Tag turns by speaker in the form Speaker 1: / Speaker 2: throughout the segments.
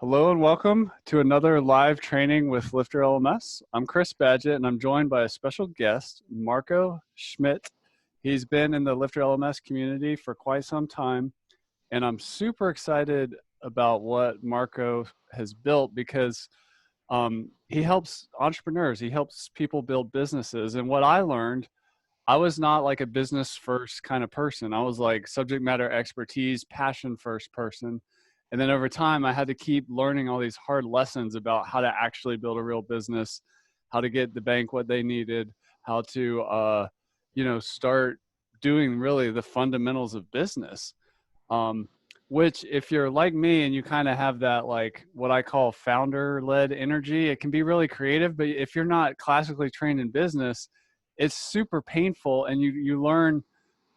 Speaker 1: Hello and welcome to another live training with LifterLMS. I'm Chris Badgett and I'm joined by a special guest, Marco Schmidt. He's been in the LifterLMS community for quite some time, and I'm super excited about what Marco has built because he helps entrepreneurs. He helps people build businesses. And what I learned, I was not like a business first kind of person. I was like subject matter expertise, passion first person. And then over time, I had to keep learning all these hard lessons about how to actually build a real business, how to get the bank what they needed, how to, start doing really the fundamentals of business. Which if you're like me and you kind of have that, like what I call founder-led energy, it can be really creative. But if you're not classically trained in business, it's super painful. And you learn,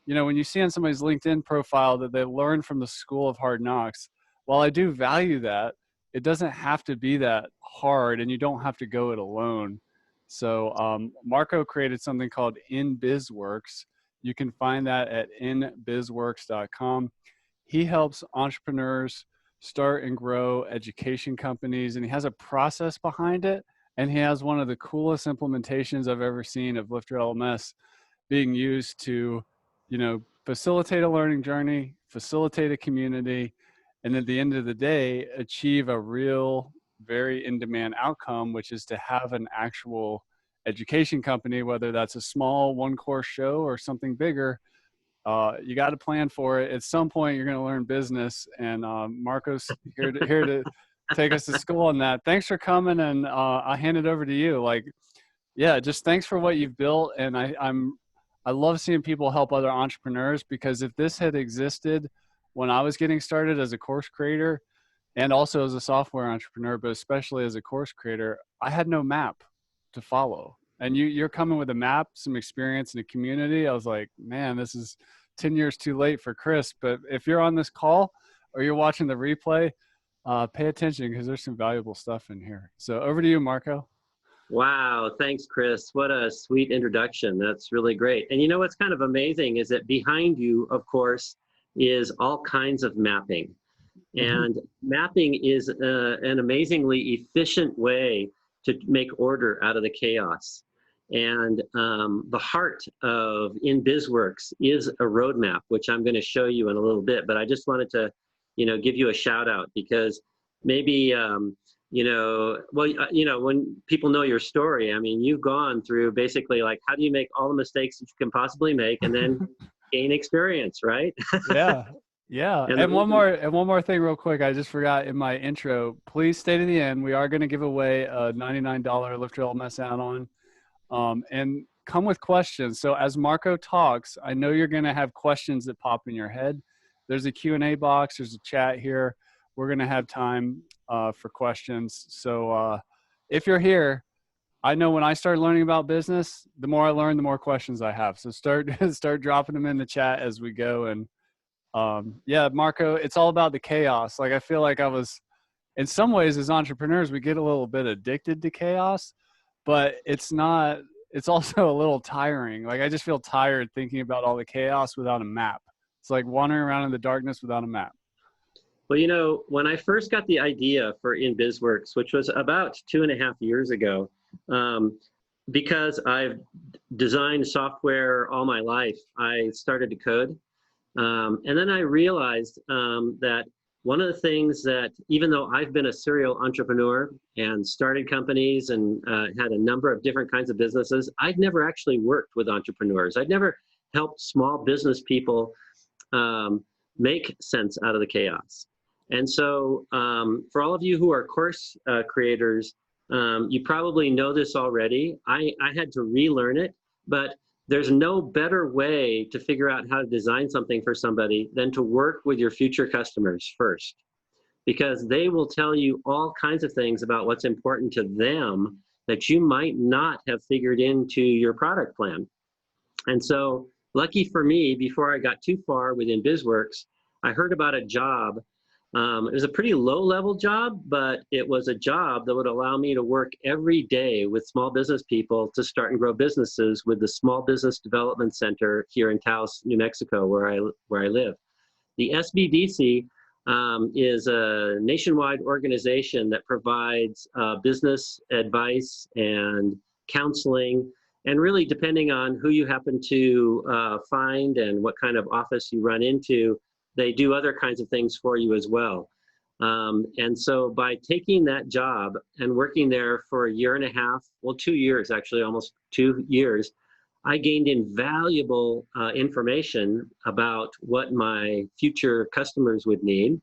Speaker 1: when you see on somebody's LinkedIn profile that they learn from the school of hard knocks, while I do value that, it doesn't have to be that hard and you don't have to go it alone. So Marco created something called InBizWorks. You can find that at inbizworks.com. He helps entrepreneurs start and grow education companies, and he has a process behind it. And he has one of the coolest implementations I've ever seen of LifterLMS being used to, facilitate a learning journey, facilitate a community, and at the end of the day, achieve a real, very in-demand outcome, which is to have an actual education company, whether that's a small one-course show or something bigger. You got to plan for it. At some point, you're going to learn business, and Marco's here to take us to school on that. Thanks for coming, and I'll hand it over to you. Just thanks for what you've built, and I love seeing people help other entrepreneurs, because if this had existed when I was getting started as a course creator and also as a software entrepreneur, but especially as a course creator, I had no map to follow. And you're coming with a map, some experience in a community. I was like, man, this is 10 years too late for Chris. But if you're on this call or you're watching the replay, pay attention, because there's some valuable stuff in here. So over to you, Marco.
Speaker 2: Wow, thanks, Chris. What a sweet introduction. That's really great. And you know what's kind of amazing is that behind you, of course, is all kinds of mapping. And mapping is an amazingly efficient way to make order out of the chaos. And the heart of InBizWorks is a roadmap, which I'm going to show you in a little bit. But I just wanted to, give you a shout out, because maybe, when people know your story, I mean, you've gone through basically like, how do you make all the mistakes that you can possibly make and then gain experience, right?
Speaker 1: Yeah. And one more thing real quick. I just forgot in my intro, please stay to the end. We are going to give away a $99 LifterLMS add-on, and come with questions. So as Marco talks, I know you're going to have questions that pop in your head. There's a Q&A box. There's a chat here. We're going to have time for questions. So if you're here, I know when I start learning about business, the more I learn, the more questions I have. So start dropping them in the chat as we go. And Marco, it's all about the chaos. Like, I feel like I was, in some ways as entrepreneurs, we get a little bit addicted to chaos, but it's also a little tiring. Like, I just feel tired thinking about all the chaos without a map. It's like wandering around in the darkness without a map.
Speaker 2: Well, when I first got the idea for InBizWorks, which was about 2.5 years ago, because I've designed software all my life, I started to code. And then I realized that one of the things that, even though I've been a serial entrepreneur and started companies and had a number of different kinds of businesses, I'd never actually worked with entrepreneurs. I'd never helped small business people make sense out of the chaos. And so for all of you who are course creators, you probably know this already. I had to relearn it, but there's no better way to figure out how to design something for somebody than to work with your future customers first, because they will tell you all kinds of things about what's important to them that you might not have figured into your product plan. And so, lucky for me, before I got too far within InBizWorks, I heard about a job. It was a pretty low-level job, but it was a job that would allow me to work every day with small business people to start and grow businesses with the Small Business Development Center here in Taos, New Mexico, where I live. The SBDC is a nationwide organization that provides business advice and counseling. And really, depending on who you happen to find and what kind of office you run into, they do other kinds of things for you as well. And so by taking that job and working there for a year and a half, well, 2 years, actually, almost 2 years, I gained invaluable information about what my future customers would need,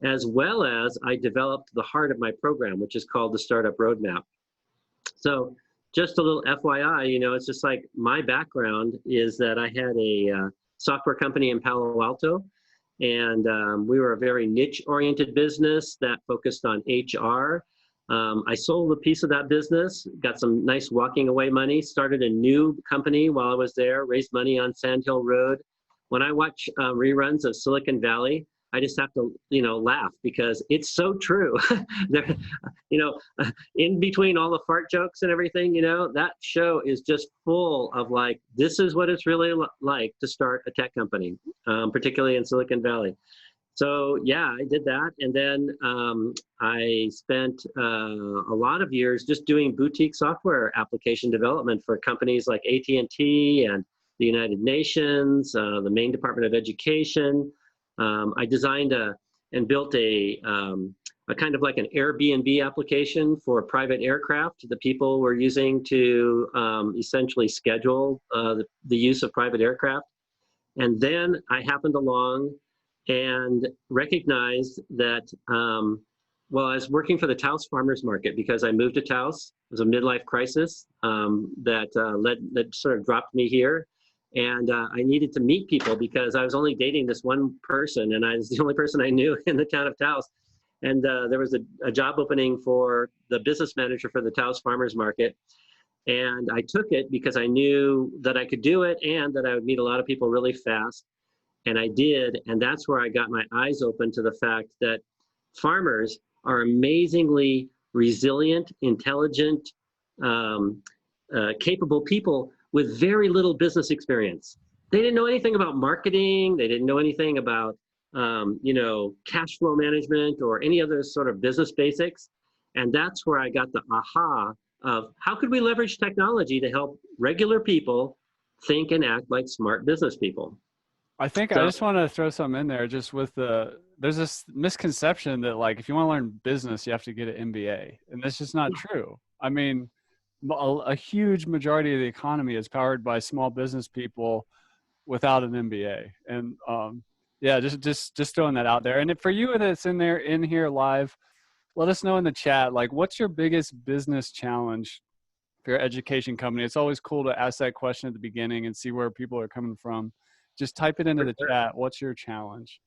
Speaker 2: as well as I developed the heart of my program, which is called the Startup Roadmap. So just a little FYI, you know, it's just like my background is that I had a software company in Palo Alto, and we were a very niche-oriented business that focused on HR. I sold a piece of that business, got some nice walking away money, started a new company while I was there, raised money on Sand Hill Road. When I watch reruns of Silicon Valley, I just have to, you know, laugh because it's so true. You know, in between all the fart jokes and everything, you know, that show is just full of like, this is what it's really like to start a tech company, particularly in Silicon Valley. So yeah, I did that. And then I spent a lot of years just doing boutique software application development for companies like AT&T and the United Nations, the Maine Department of Education. I designed and built a kind of like an Airbnb application for private aircraft that people were using to essentially schedule the use of private aircraft. And then I happened along and recognized that, well, I was working for the Taos Farmers Market because I moved to Taos. It was a midlife crisis that sort of dropped me here. And I needed to meet people because I was only dating this one person, and I was the only person I knew in the town of Taos. And there was a job opening for the business manager for the Taos Farmers Market. And I took it because I knew that I could do it and that I would meet a lot of people really fast. And I did, and that's where I got my eyes open to the fact that farmers are amazingly resilient, intelligent, capable people with very little business experience. They didn't know anything about marketing. They didn't know anything about, you know, cash flow management or any other sort of business basics. And that's where I got the aha of how could we leverage technology to help regular people think and act like smart business people.
Speaker 1: I think I just want to throw something in there just with there's this misconception that like, if you want to learn business, you have to get an MBA, and that's just not true. I mean, a huge majority of the economy is powered by small business people without an MBA. And yeah, just throwing that out there. And for you that's in here live, let us know in the chat, like, what's your biggest business challenge for your education company? It's always cool to ask that question at the beginning and see where people are coming from. Just type it into the chat. What's your challenge?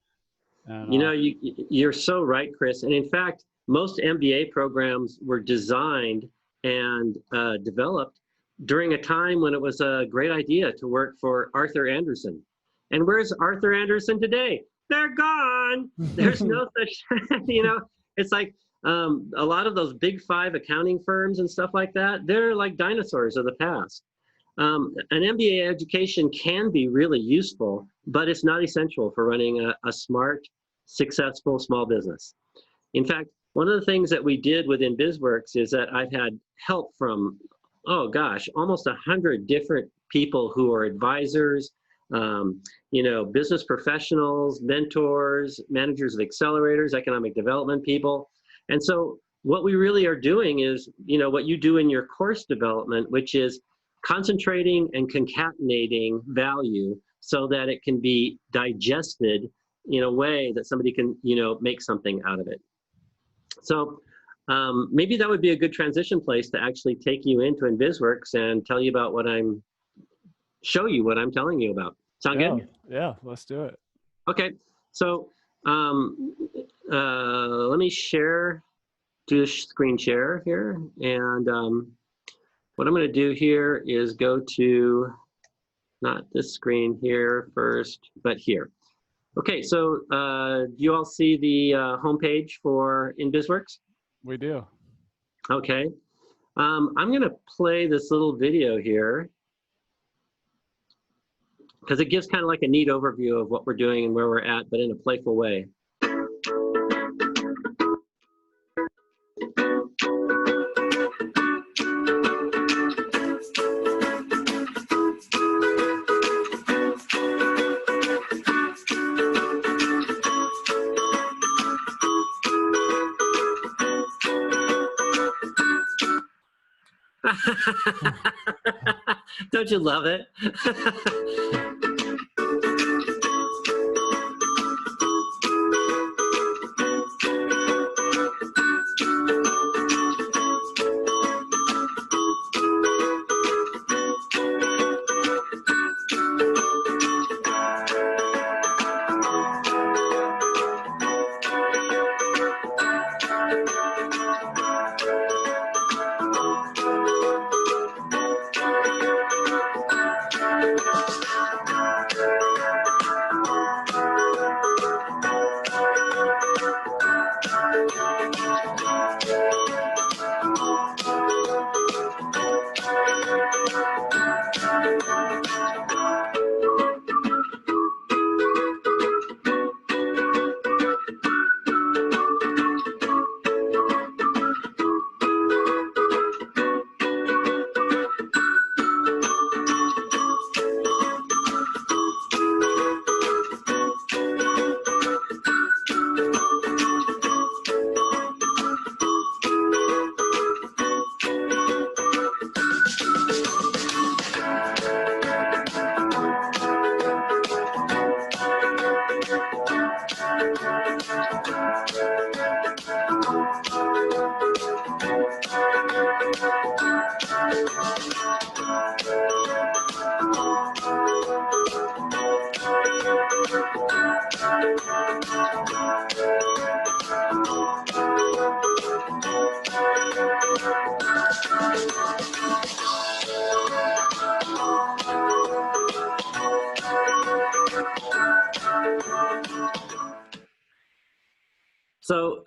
Speaker 1: And,
Speaker 2: you know, you're so right, Chris. And in fact, most MBA programs were designed and developed during a time when it was a great idea to work for Arthur Andersen. And where's Arthur Andersen today? They're gone. There's no such, you know, it's like a lot of those big 5 accounting firms and stuff like that, they're like dinosaurs of the past. An MBA education can be really useful, but it's not essential for running a smart, successful small business. In fact, one of the things that we did within InBizWorks is that I've had help from, oh gosh, almost 100 different people who are advisors, you know, business professionals, mentors, managers of accelerators, economic development people. And so what we really are doing is, you know, what you do in your course development, which is concentrating and concatenating value so that it can be digested in a way that somebody can, you know, make something out of it. So maybe that would be a good transition place to actually take you into InBizWorks and tell you about show you what I'm telling you about. Sound good?
Speaker 1: Yeah, let's do it.
Speaker 2: Okay, so let me do a screen share here. And what I'm going to do here is go to, not this screen here first, but here. Okay, so do you all see the homepage for InBizWorks?
Speaker 1: We do.
Speaker 2: Okay. I'm going to play this little video here because it gives kind of like a neat overview of what we're doing and where we're at, but in a playful way. Don't you love it? So,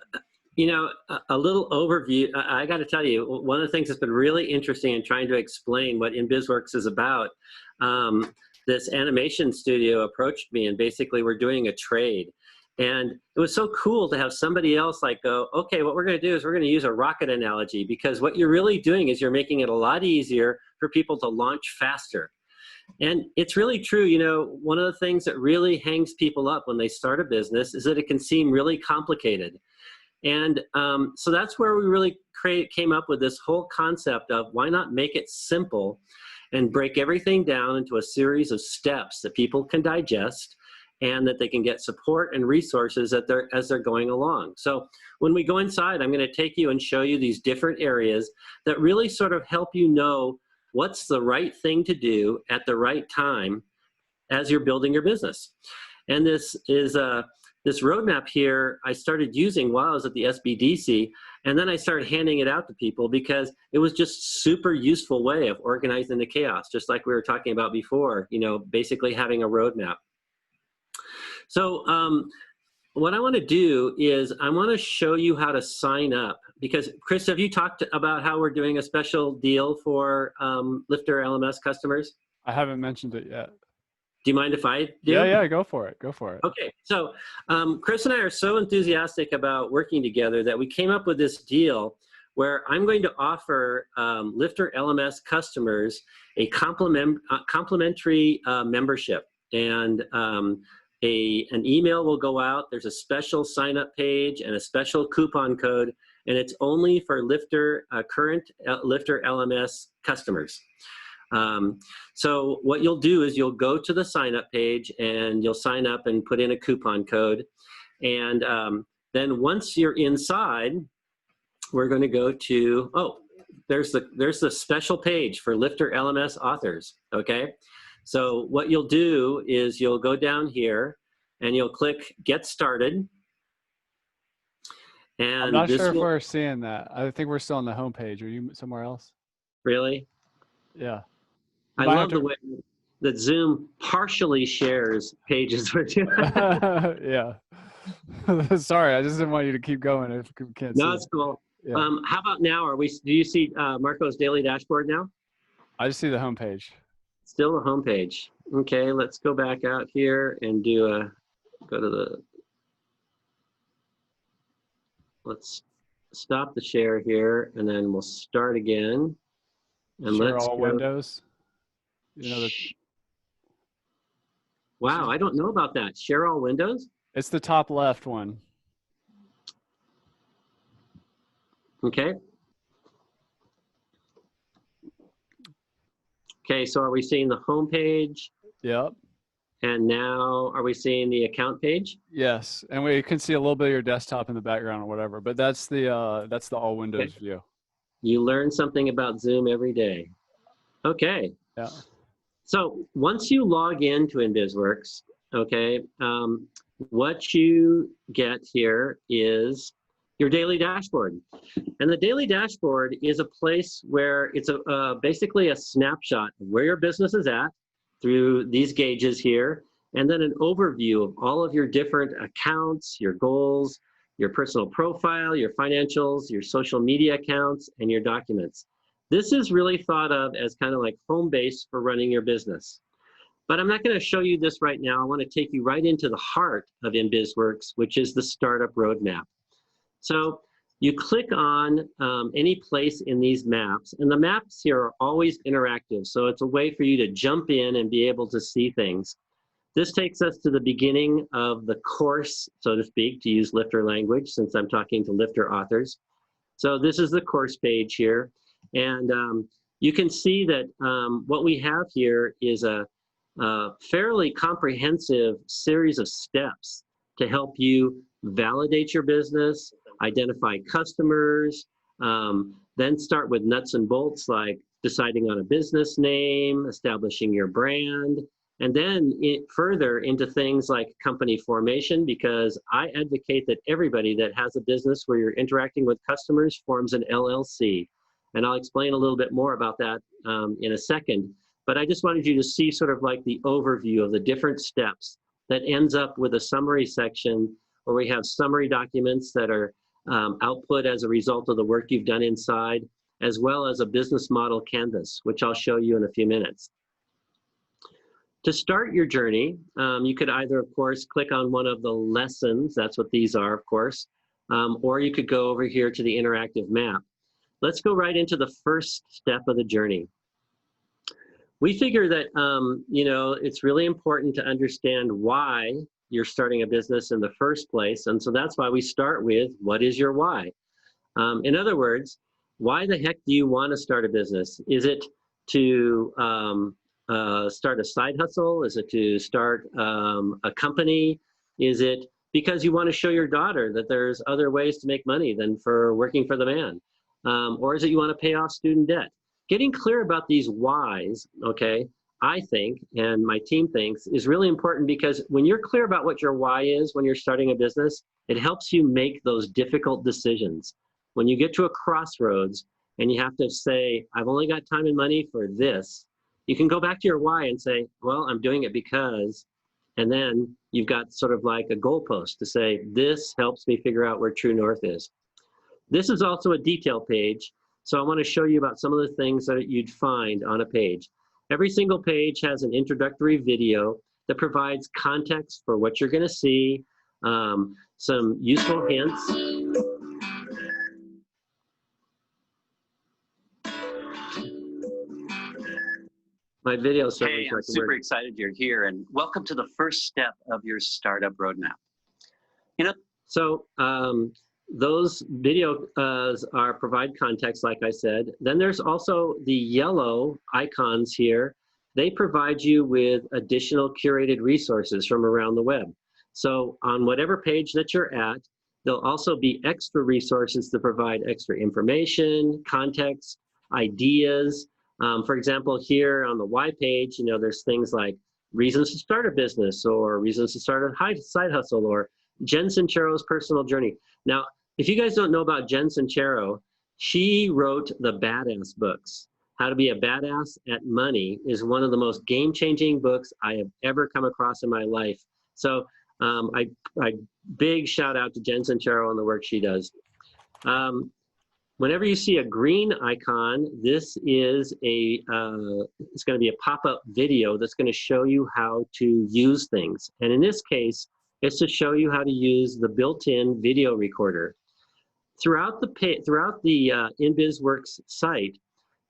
Speaker 2: you know, a little overview. I got to tell you, one of the things that's been really interesting in trying to explain what InBizWorks is about, this animation studio approached me and basically we're doing a trade. And it was so cool to have somebody else like go, okay, what we're going to do is we're going to use a rocket analogy, because what you're really doing is you're making it a lot easier for people to launch faster. And it's really true. You know, one of the things that really hangs people up when they start a business is that it can seem really complicated. And so that's where we really came up with this whole concept of why not make it simple and break everything down into a series of steps that people can digest and that they can get support and resources as they're going along. So when we go inside, I'm going to take you and show you these different areas that really sort of help you know what's the right thing to do at the right time as you're building your business. And this is this roadmap here I started using while I was at the SBDC, and then I started handing it out to people because it was just super useful way of organizing the chaos, just like we were talking about before, you know, basically having a roadmap. So what I want to do is I want to show you how to sign up, because Chris, have you talked about how we're doing a special deal for LifterLMS customers?
Speaker 1: I haven't mentioned it yet.
Speaker 2: Do you mind if I do?
Speaker 1: Yeah, go for it. Go for it.
Speaker 2: Okay, so Chris and I are so enthusiastic about working together that we came up with this deal where I'm going to offer LifterLMS customers a complimentary membership. And an email will go out. There's a special sign-up page and a special coupon code, and it's only for current LifterLMS customers. So what you'll do is you'll go to the sign-up page and you'll sign up and put in a coupon code. And then once you're inside, we're going to go to, oh, there's the special page for LifterLMS authors, okay? So what you'll do is you'll go down here and you'll click Get Started. And
Speaker 1: I'm not sure if we're seeing that. I think we're still on the home page. Are you somewhere else?
Speaker 2: Really?
Speaker 1: Yeah.
Speaker 2: I love the way that Zoom partially shares pages with you.
Speaker 1: Yeah. Sorry, I just didn't want you to keep going if we can't see.
Speaker 2: No, it's cool.
Speaker 1: Yeah.
Speaker 2: How about now? Do you see Marco's daily dashboard now?
Speaker 1: I just see the home page.
Speaker 2: Still the home page. Okay, let's go back out here and let's stop the share here, and then we'll start again. And
Speaker 1: share all windows. You know
Speaker 2: wow, I don't know about that. Share all windows?
Speaker 1: It's the top left one.
Speaker 2: Okay. Okay, so are we seeing the home page?
Speaker 1: Yep.
Speaker 2: And now are we seeing the account page?
Speaker 1: Yes, and we can see a little bit of your desktop in the background or whatever, but that's the all windows
Speaker 2: Okay.
Speaker 1: view.
Speaker 2: You learn something about Zoom every day. Okay.
Speaker 1: Yeah.
Speaker 2: So once you log into InBizWorks, okay, what you get here is your daily dashboard. And the daily dashboard is a place where it's basically a snapshot of where your business is at through these gauges here, and then an overview of all of your different accounts, your goals, your personal profile, your financials, your social media accounts, and your documents. This is really thought of as kind of like home base for running your business. But I'm not going to show you this right now. I want to take you right into the heart of InBizWorks, which is the startup roadmap. So you click on any place in these maps, and the maps here are always interactive. So it's a way for you to jump in and be able to see things. This takes us to the beginning of the course, so to speak, to use Lifter language, since I'm talking to Lifter authors. So this is the course page here. And you can see that what we have here is a fairly comprehensive series of steps to help you validate your business, identify customers, then start with nuts and bolts like deciding on a business name, establishing your brand, and then further into things like company formation, because I advocate that everybody that has a business where you're interacting with customers forms an LLC. And I'll explain a little bit more about that in a second. But I just wanted you to see sort of like the overview of the different steps that ends up with a summary section where we have summary documents that are output as a result of the work you've done inside, as well as a business model canvas, which I'll show you in a few minutes. To start your journey, you could either, of course, click on one of the lessons. That's what these are, of course. Or you could go over here to the interactive map. Let's go right into the first step of the journey. We figure that you know, it's really important to understand why you're starting a business in the first place. And so that's why we start with, what is your why? In other words, why the heck do you want to start a business? Is it to start a side hustle? Is it to start a company? Is it because you want to show your daughter that there's other ways to make money than for working for the man? Or is it you want to pay off student debt? Getting clear about these whys, okay, I think, and my team thinks, is really important, because when you're clear about what your why is when you're starting a business, it helps you make those difficult decisions. When you get to a crossroads and you have to say, I've only got time and money for this, you can go back to your why and say, well, I'm doing it because, and then you've got sort of like a goalpost to say, this helps me figure out where true north is. This is also a detail page. So I want to show you about some of the things that you'd find on a page. Every single page has an introductory video that provides context for what you're going to see, some useful hints. My video.
Speaker 3: Hey, I'm super excited you're here, and welcome to the first step of your startup roadmap. You know,
Speaker 2: so those videos provide context, like I said. Then there's also the yellow icons here. They provide you with additional curated resources from around the web. So on whatever page that you're at, there'll also be extra resources to provide extra information, context, ideas. For example, here on the Y page, you know, there's things like reasons to start a business, or reasons to start a side hustle, or Jen Sincero's personal journey. Now, if you guys don't know about Jen Sincero, she wrote the Badass books. How to Be a Badass at Money is one of the most game-changing books I have ever come across in my life. So I big shout out to Jen Sincero on the work she does. Whenever you see a green icon, this is it's going to be a pop-up video that's going to show you how to use things. And in this case, it's to show you how to use the built-in video recorder. Throughout the InBizWorks site,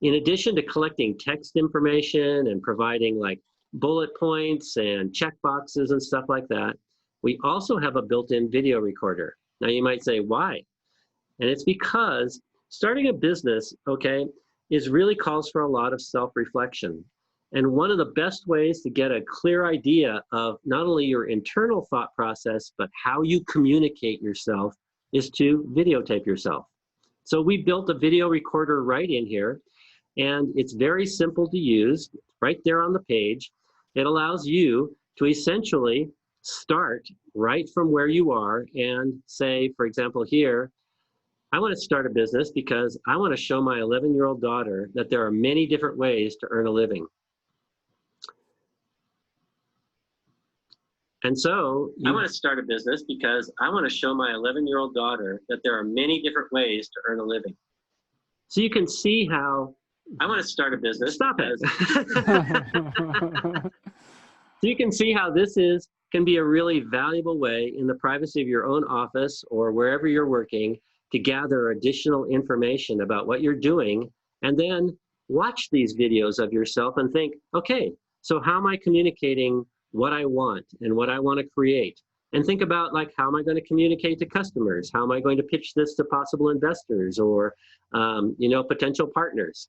Speaker 2: in addition to collecting text information and providing like bullet points and checkboxes and stuff like that, we also have a built-in video recorder. Now you might say, why? And it's because starting a business, okay, really calls for a lot of self-reflection. And one of the best ways to get a clear idea of not only your internal thought process, but how you communicate yourself is to videotape yourself. So we built a video recorder right in here, and it's very simple to use, right there on the page. It allows you to essentially start right from where you are and say, for example, here, I want to start a business because I want to show my 11-year-old daughter that there are many different ways to earn a living. And so I want to start a business because I want to show my 11-year-old daughter that there are many different ways to earn a living. So you can see how I want to start a business. Stop it. So you can see how this can be a really valuable way in the privacy of your own office or wherever you're working to gather additional information about what you're doing, and then watch these videos of yourself and think, okay, so how am I communicating what I want and what I want to create? And think about, like, how am I going to communicate to customers? How am I going to pitch this to possible investors or potential partners?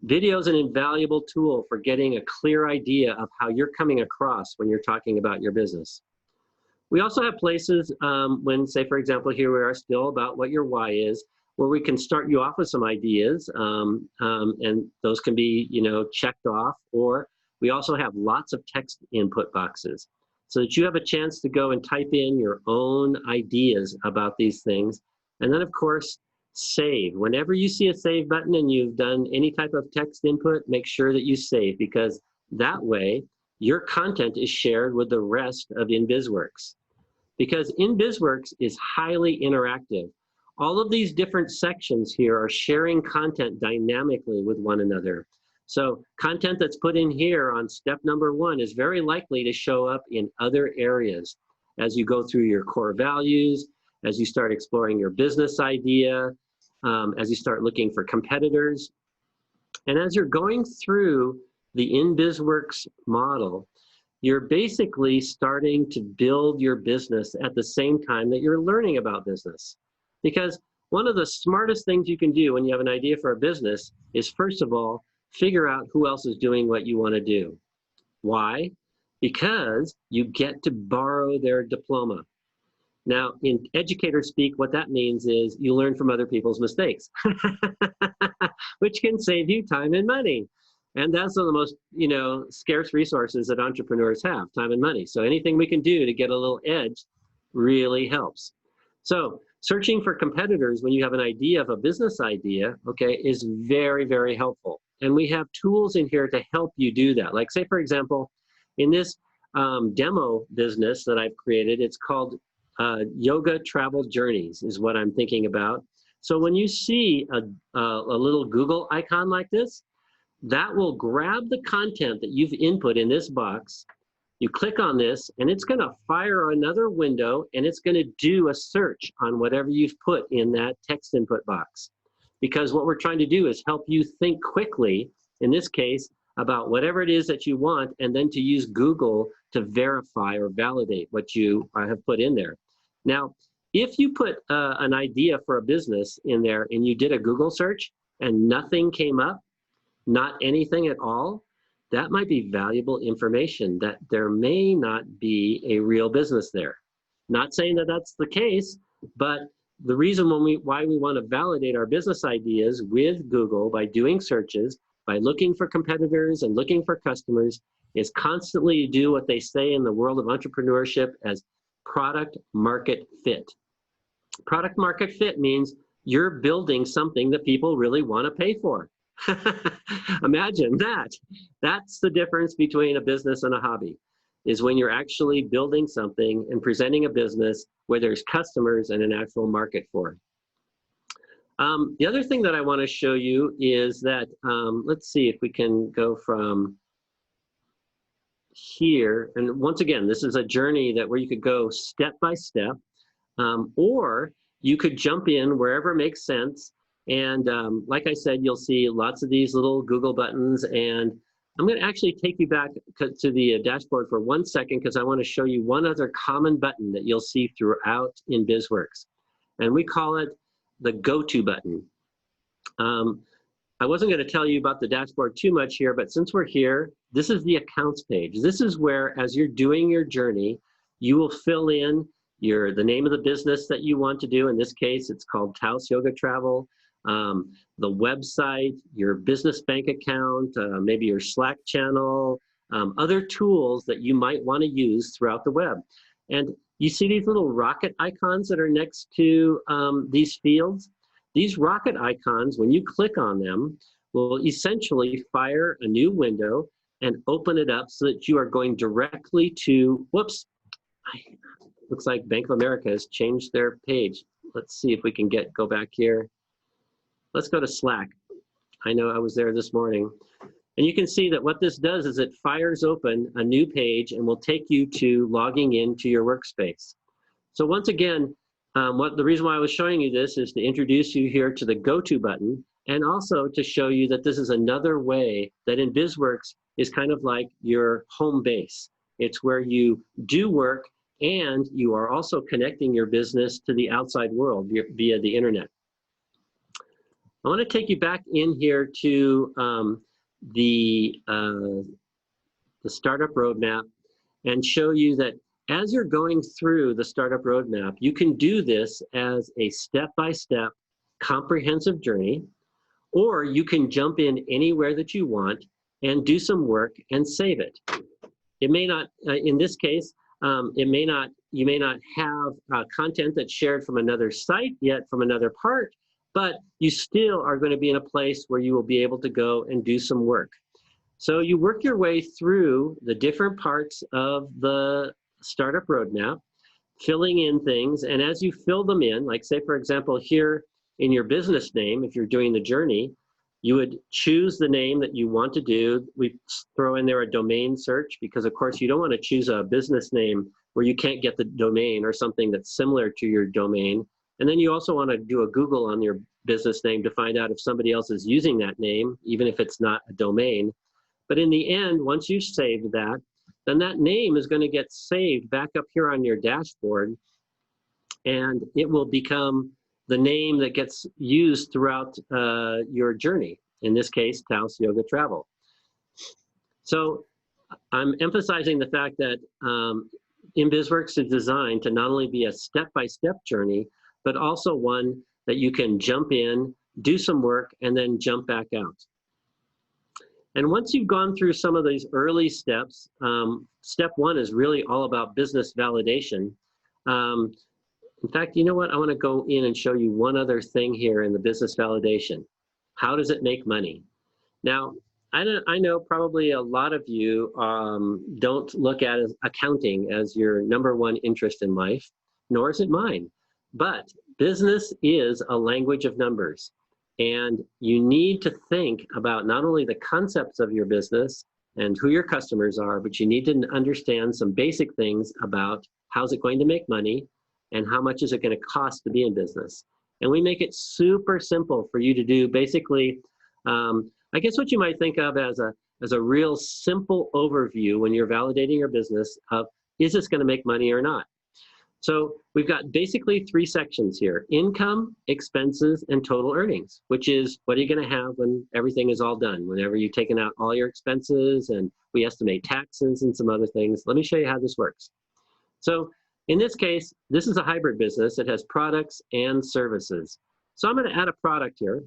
Speaker 2: Video is an invaluable tool for getting a clear idea of how you're coming across when you're talking about your business. We also have places when, say, for example, here we are still about what your why is, where we can start you off with some ideas, and those can be, checked off, or we also have lots of text input boxes so that you have a chance to go and type in your own ideas about these things. And then, of course, save. Whenever you see a save button and you've done any type of text input, make sure that you save, because that way your content is shared with the rest of InBizWorks. Because InBizWorks is highly interactive. All of these different sections here are sharing content dynamically with one another. So content that's put in here on step number 1 is very likely to show up in other areas as you go through your core values, as you start exploring your business idea, as you start looking for competitors. And as you're going through the InBizWorks model, you're basically starting to build your business at the same time that you're learning about business. Because one of the smartest things you can do when you have an idea for a business is, first of all, figure out who else is doing what you want to do. Why? Because you get to borrow their diploma. Now, in educator speak, what that means is you learn from other people's mistakes, which can save you time and money. And that's one of the most, scarce resources that entrepreneurs have, time and money. So anything we can do to get a little edge really helps. So searching for competitors when you have an idea of a business idea, okay, is very, very helpful. And we have tools in here to help you do that. Like, say, for example, in this demo business that I've created, it's called Yoga Travel Journeys is what I'm thinking about. So when you see a little Google icon like this, that will grab the content that you've input in this box. You click on this, and it's going to fire another window, and it's going to do a search on whatever you've put in that text input box. Because what we're trying to do is help you think quickly, in this case, about whatever it is that you want, and then to use Google to verify or validate what you have put in there. Now, if you put an idea for a business in there and you did a Google search and nothing came up, not anything at all, that might be valuable information that there may not be a real business there. Not saying that that's the case, but the reason why we want to validate our business ideas with Google by doing searches, by looking for competitors and looking for customers, is constantly to do what they say in the world of entrepreneurship as product market fit. Product market fit means you're building something that people really want to pay for. Imagine that. That's the difference between a business and a hobby, is when you're actually building something and presenting a business where there's customers and an actual market for it. The other thing that I want to show you is that, let's see if we can go from here. And once again, this is a journey where you could go step by step, or you could jump in wherever it makes sense. And like I said, you'll see lots of these little Google buttons. And I'm going to actually take you back to the dashboard for 1 second, because I want to show you one other common button that you'll see throughout InBizWorks. And we call it the go-to button. I wasn't going to tell you about the dashboard too much here, but since we're here, this is the accounts page. This is where, as you're doing your journey, you will fill in the name of the business that you want to do. In this case, it's called Taos Yoga Travel. The website, your business bank account, maybe your Slack channel, other tools that you might want to use throughout the web. And you see these little rocket icons that are next to these fields? These rocket icons, when you click on them, will essentially fire a new window and open it up so that you are going directly to, whoops, looks like Bank of America has changed their page. Let's see if we can go back here. Let's go to Slack. I know I was there this morning. And you can see that what this does is it fires open a new page and will take you to logging into your workspace. So once again, the reason why I was showing you this is to introduce you here to the go-to button, and also to show you that this is another way that InBizWorks is kind of like your home base. It's where you do work and you are also connecting your business to the outside world via the internet. I want to take you back in here to the startup roadmap and show you that as you're going through the startup roadmap, you can do this as a step-by-step comprehensive journey, or you can jump in anywhere that you want and do some work and save it. It may not, in this case, you may not have content that's shared from another site yet, from another part, but you still are going to be in a place where you will be able to go and do some work. So you work your way through the different parts of the startup roadmap, filling in things, and as you fill them in, like say for example here in your business name, if you're doing the journey, you would choose the name that you want to do. We throw in there a domain search because of course you don't want to choose a business name where you can't get the domain or something that's similar to your domain. And then you also want to do a Google on your business name to find out if somebody else is using that name, even if it's not a domain. But in the end, once you've saved that, then that name is going to get saved back up here on your dashboard, and it will become the name that gets used throughout your journey. In this case, Taos Yoga Travel. So I'm emphasizing the fact that InBizWorks is designed to not only be a step-by-step journey, but also one that you can jump in, do some work, and then jump back out. And once you've gone through some of these early steps, step one is really all about business validation. In fact, you know what? I want to go in and show you one other thing here in the business validation. How does it make money? Now, I know probably a lot of you don't look at accounting as your #1 interest in life, nor is it mine. But business is a language of numbers. And you need to think about not only the concepts of your business and who your customers are, but you need to understand some basic things about how's it going to make money and how much is it going to cost to be in business. And we make it super simple for you to do basically, I guess what you might think of as a real simple overview when you're validating your business of, is this going to make money or not? So we've got basically 3 sections here: income, expenses, and total earnings, which is what are you going to have when everything is all done, whenever you've taken out all your expenses, and we estimate taxes and some other things. Let me show you how this works. So in this case, this is a hybrid business. It has products and services. So I'm going to add a product here.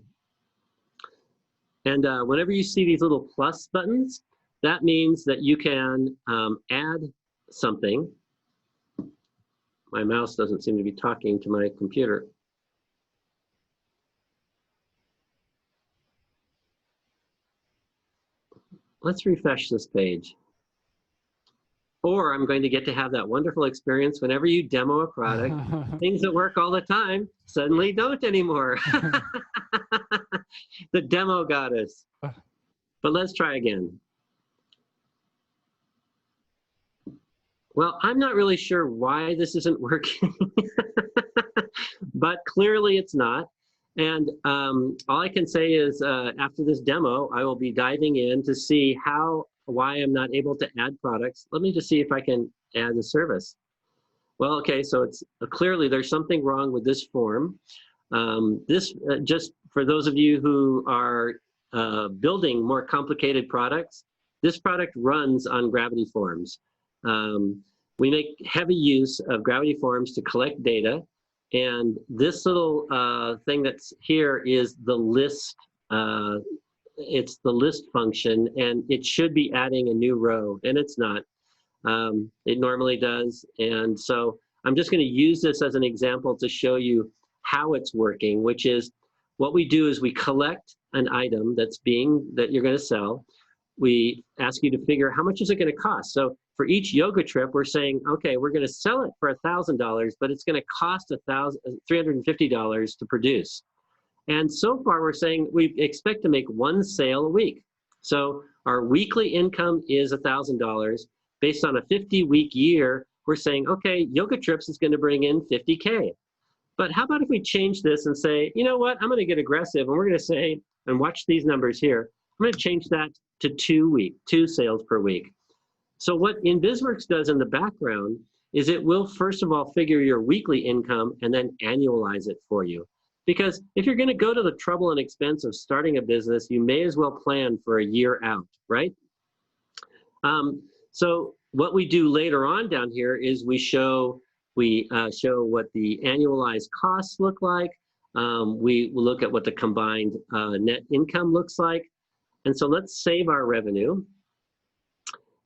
Speaker 2: And whenever you see these little plus buttons, that means that you can add something. My mouse doesn't seem to be talking to my computer. Let's refresh this page. Or I'm going to get to have that wonderful experience whenever you demo a product, things that work all the time suddenly don't anymore. The demo got us. But let's try again. Well, I'm not really sure why this isn't working, but clearly it's not. And all I can say is after this demo, I will be diving in to see why I'm not able to add products. Let me just see if I can add a service. Well, okay, so it's clearly there's something wrong with this form. Just for those of you who are building more complicated products, this product runs on Gravity Forms. We make heavy use of Gravity Forms to collect data, and this little thing that's here is the list. It's the list function, and it should be adding a new row, and it's not. It normally does, and so I'm just going to use this as an example to show you how it's working, which is what we do is we collect an item that you're going to sell. We ask you to figure how much is it going to cost. So for each yoga trip, we're saying, okay, we're going to sell it for $1,000, but it's going to cost $350 to produce. And so far, we're saying we expect to make one sale a week. So our weekly income is $1,000. Based on a 50-week year, we're saying, okay, yoga trips is going to bring in 50K. But how about if we change this and say, you know what, I'm going to get aggressive, and we're going to say, and watch these numbers here, I'm going to change that to 2 sales per week. So what InBizWorks does in the background is it will first of all figure your weekly income and then annualize it for you. Because if you're going to go to the trouble and expense of starting a business, you may as well plan for a year out, right? So what we do later on down here is we show what the annualized costs look like. We look at what the combined net income looks like. And so let's save our revenue.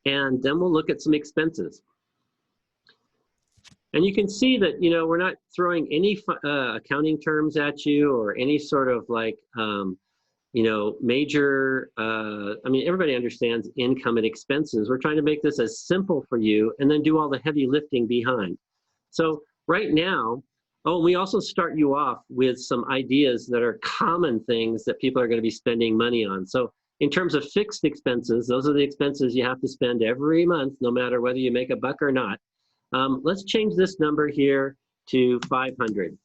Speaker 2: And then we'll look at some expenses. And you can see that, we're not throwing any accounting terms at you or any sort of like, major, everybody understands income and expenses. We're trying to make this as simple for you and then do all the heavy lifting behind. So right now, we also start you off with some ideas that are common things that people are going to be spending money on. So in terms of fixed expenses, those are the expenses you have to spend every month, no matter whether you make a buck or not. Let's change this number here to 500.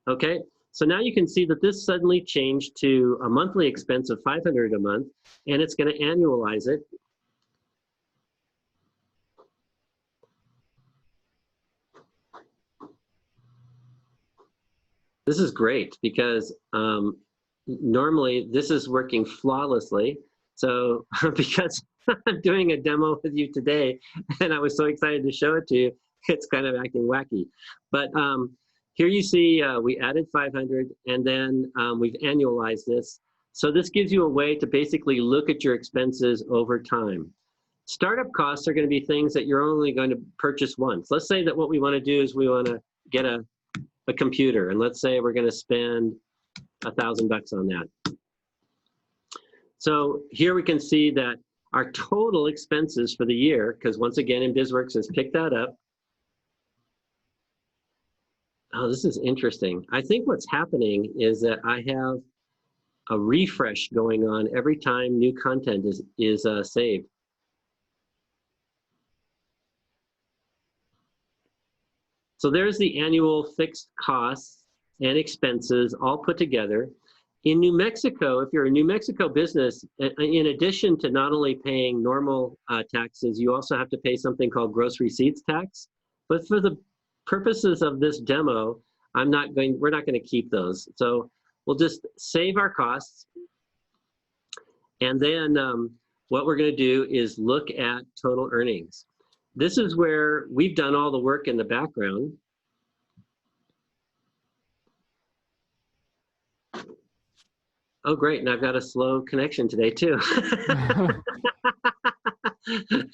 Speaker 2: Okay, so now you can see that this suddenly changed to a monthly expense of 500 a month, and it's going to annualize it. This is great because normally this is working flawlessly. So because I'm doing a demo with you today and I was so excited to show it to you, it's kind of acting wacky. But here you see we added 500 and then we've annualized this. So this gives you a way to basically look at your expenses over time. Startup costs are going to be things that you're only going to purchase once. Let's say that what we want to do is we want to get a computer, and let's say we're going to spend $1,000 on that. So here we can see that our total expenses for the year, because once again InBizWorks has picked that up. Oh, this is interesting. I think what's happening is that I have a refresh going on every time new content is saved. So there's the annual fixed costs and expenses all put together. In New Mexico, if you're a New Mexico business, in addition to not only paying normal taxes, you also have to pay something called gross receipts tax. But for the purposes of this demo, we're not going to keep those. So we'll just save our costs. And then what we're going to do is look at total earnings. This is where we've done all the work in the background. Oh, great. And I've got a slow connection today, too.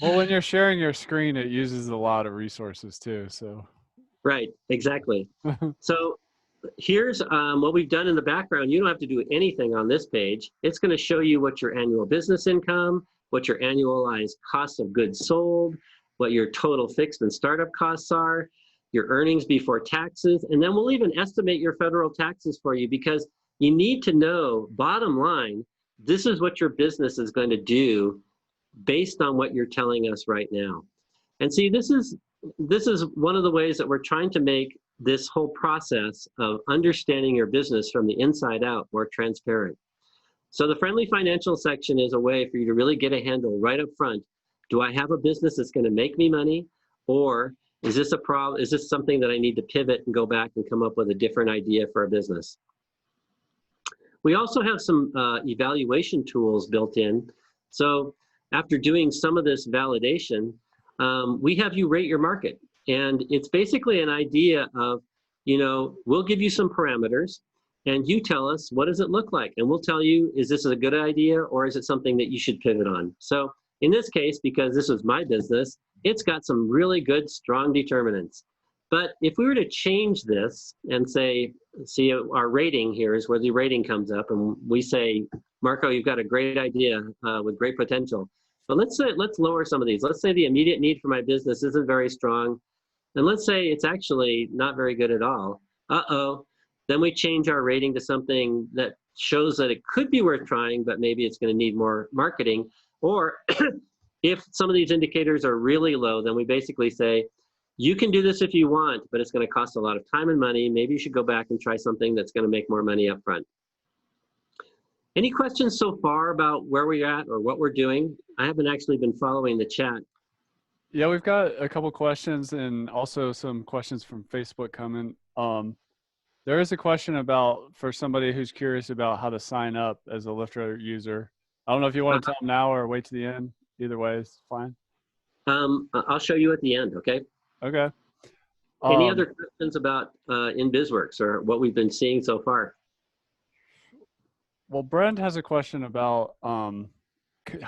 Speaker 1: Well, when you're sharing your screen, it uses a lot of resources, too. So.
Speaker 2: Right. Exactly. So here's what we've done in the background. You don't have to do anything on this page. It's going to show you what your annual business income, what your annualized cost of goods sold, what your total fixed and startup costs are, your earnings before taxes, and then we'll even estimate your federal taxes for you, because you need to know, bottom line, this is what your business is going to do based on what you're telling us right now. And see, this is one of the ways that we're trying to make this whole process of understanding your business from the inside out more transparent. So the friendly financial section is a way for you to really get a handle right up front. Do I have a business that's going to make me money? Or is this a problem? Is this something that I need to pivot and go back and come up with a different idea for a business? We also have some evaluation tools built in. So after doing some of this validation, we have you rate your market. And it's basically an idea of, we'll give you some parameters and you tell us, what does it look like? And we'll tell you, is this a good idea or is it something that you should pivot on? So in this case, because this was my business, it's got some really good, strong determinants. But if we were to change this and say, see, our rating here is where the rating comes up, and we say, Marco, you've got a great idea with great potential. But let's lower some of these. Let's say the immediate need for my business isn't very strong. And let's say it's actually not very good at all. Then we change our rating to something that shows that it could be worth trying, but maybe it's going to need more marketing. Or if some of these indicators are really low, then we basically say, you can do this if you want, but it's going to cost a lot of time and money. Maybe you should go back and try something that's going to make more money up front. Any questions so far about where we're at or what we're doing? I haven't actually been following the chat.
Speaker 1: Yeah, we've got a couple questions and also some questions from Facebook coming. There is a question for somebody who's curious about how to sign up as a Lifter user. I don't know if you want to tell them now or wait to the end. Either way is fine.
Speaker 2: I'll show you at the end, okay?
Speaker 1: Okay.
Speaker 2: Any other questions about InBizWorks or what we've been seeing so far?
Speaker 1: Well, Brent has a question about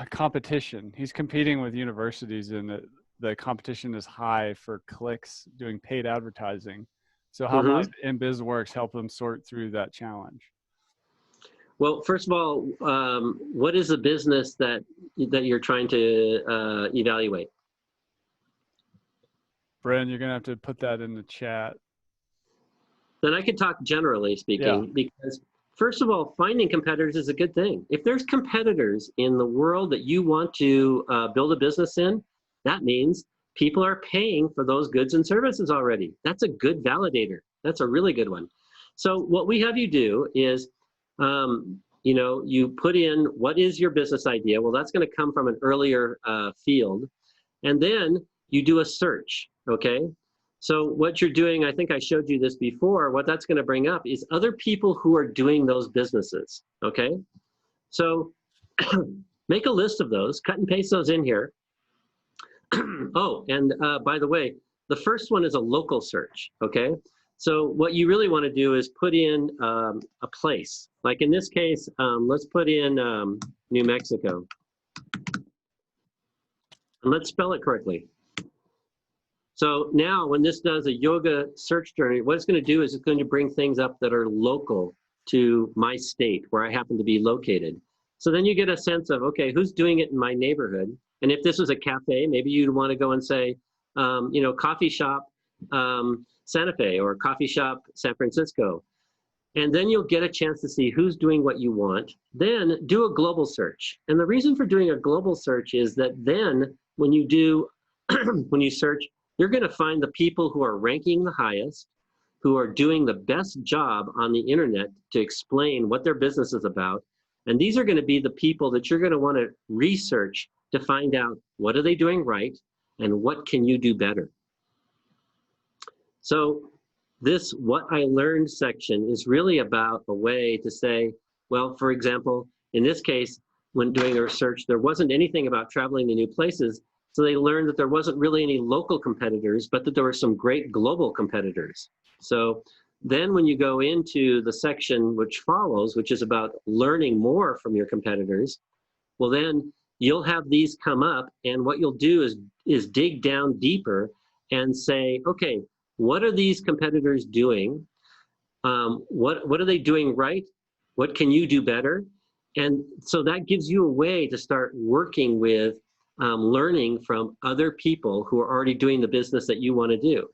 Speaker 1: competition. He's competing with universities and the competition is high for clicks doing paid advertising. So how might InBizWorks help them sort through that challenge?
Speaker 2: Well, first of all, what is the business that you're trying to evaluate?
Speaker 1: Brent, you're going to have to put that in the chat.
Speaker 2: Then I could talk generally speaking, because first of all, finding competitors is a good thing. If there's competitors in the world that you want to build a business in, that means people are paying for those goods and services already. That's a good validator. That's a really good one. So what we have you do is, you put in what is your business idea. Well, that's going to come from an earlier field. And then you do a search, okay? So what you're doing, I think I showed you this before, what that's going to bring up is other people who are doing those businesses, okay? So make a list of those, cut and paste those in here. Oh, and by the way, the first one is a local search, okay? So what you really want to do is put in a place. Like in this case, let's put in New Mexico. And let's spell it correctly. So now when this does a yoga search journey, what it's going to do is it's going to bring things up that are local to my state where I happen to be located. So then you get a sense of, okay, who's doing it in my neighborhood? And if this was a cafe, maybe you'd want to go and say, coffee shop Santa Fe or coffee shop San Francisco. And then you'll get a chance to see who's doing what you want. Then do a global search. And the reason for doing a global search is that then when you do, when you search, you're going to find the people who are ranking the highest, who are doing the best job on the internet to explain what their business is about. And these are going to be the people that you're going to want to research to find out what are they doing right and what can you do better. So this what I learned section is really about a way to say, well, for example, in this case, when doing a research, there wasn't anything about traveling to new places. So they learned that there wasn't really any local competitors, but that there were some great global competitors. So then when you go into the section which follows, which is about learning more from your competitors, well, then you'll have these come up. And what you'll do is dig down deeper and say, okay, what are these competitors doing? What are they doing right? What can you do better? And so that gives you a way to start working with learning from other people who are already doing the business that you want to do.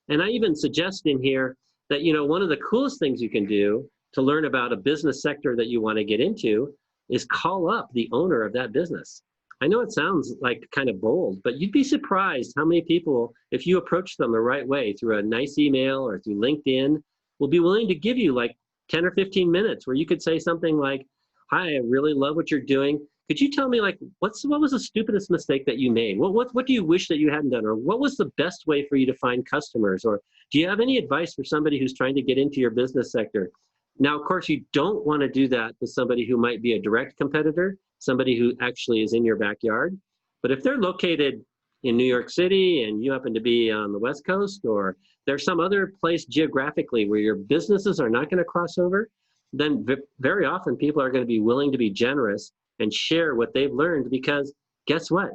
Speaker 2: And I even suggest in here that, one of the coolest things you can do to learn about a business sector that you want to get into is call up the owner of that business. I know it sounds like kind of bold, but you'd be surprised how many people, if you approach them the right way through a nice email or through LinkedIn, will be willing to give you like 10 or 15 minutes where you could say something like, hi, I really love what you're doing. Could you tell me like, what was the stupidest mistake that you made? What do you wish that you hadn't done? Or what was the best way for you to find customers? Or do you have any advice for somebody who's trying to get into your business sector? Now, of course, you don't want to do that with somebody who might be a direct competitor, somebody who actually is in your backyard. But if they're located in New York City and you happen to be on the West Coast, or there's some other place geographically where your businesses are not going to cross over, then very often people are going to be willing to be generous and share what they've learned, because guess what?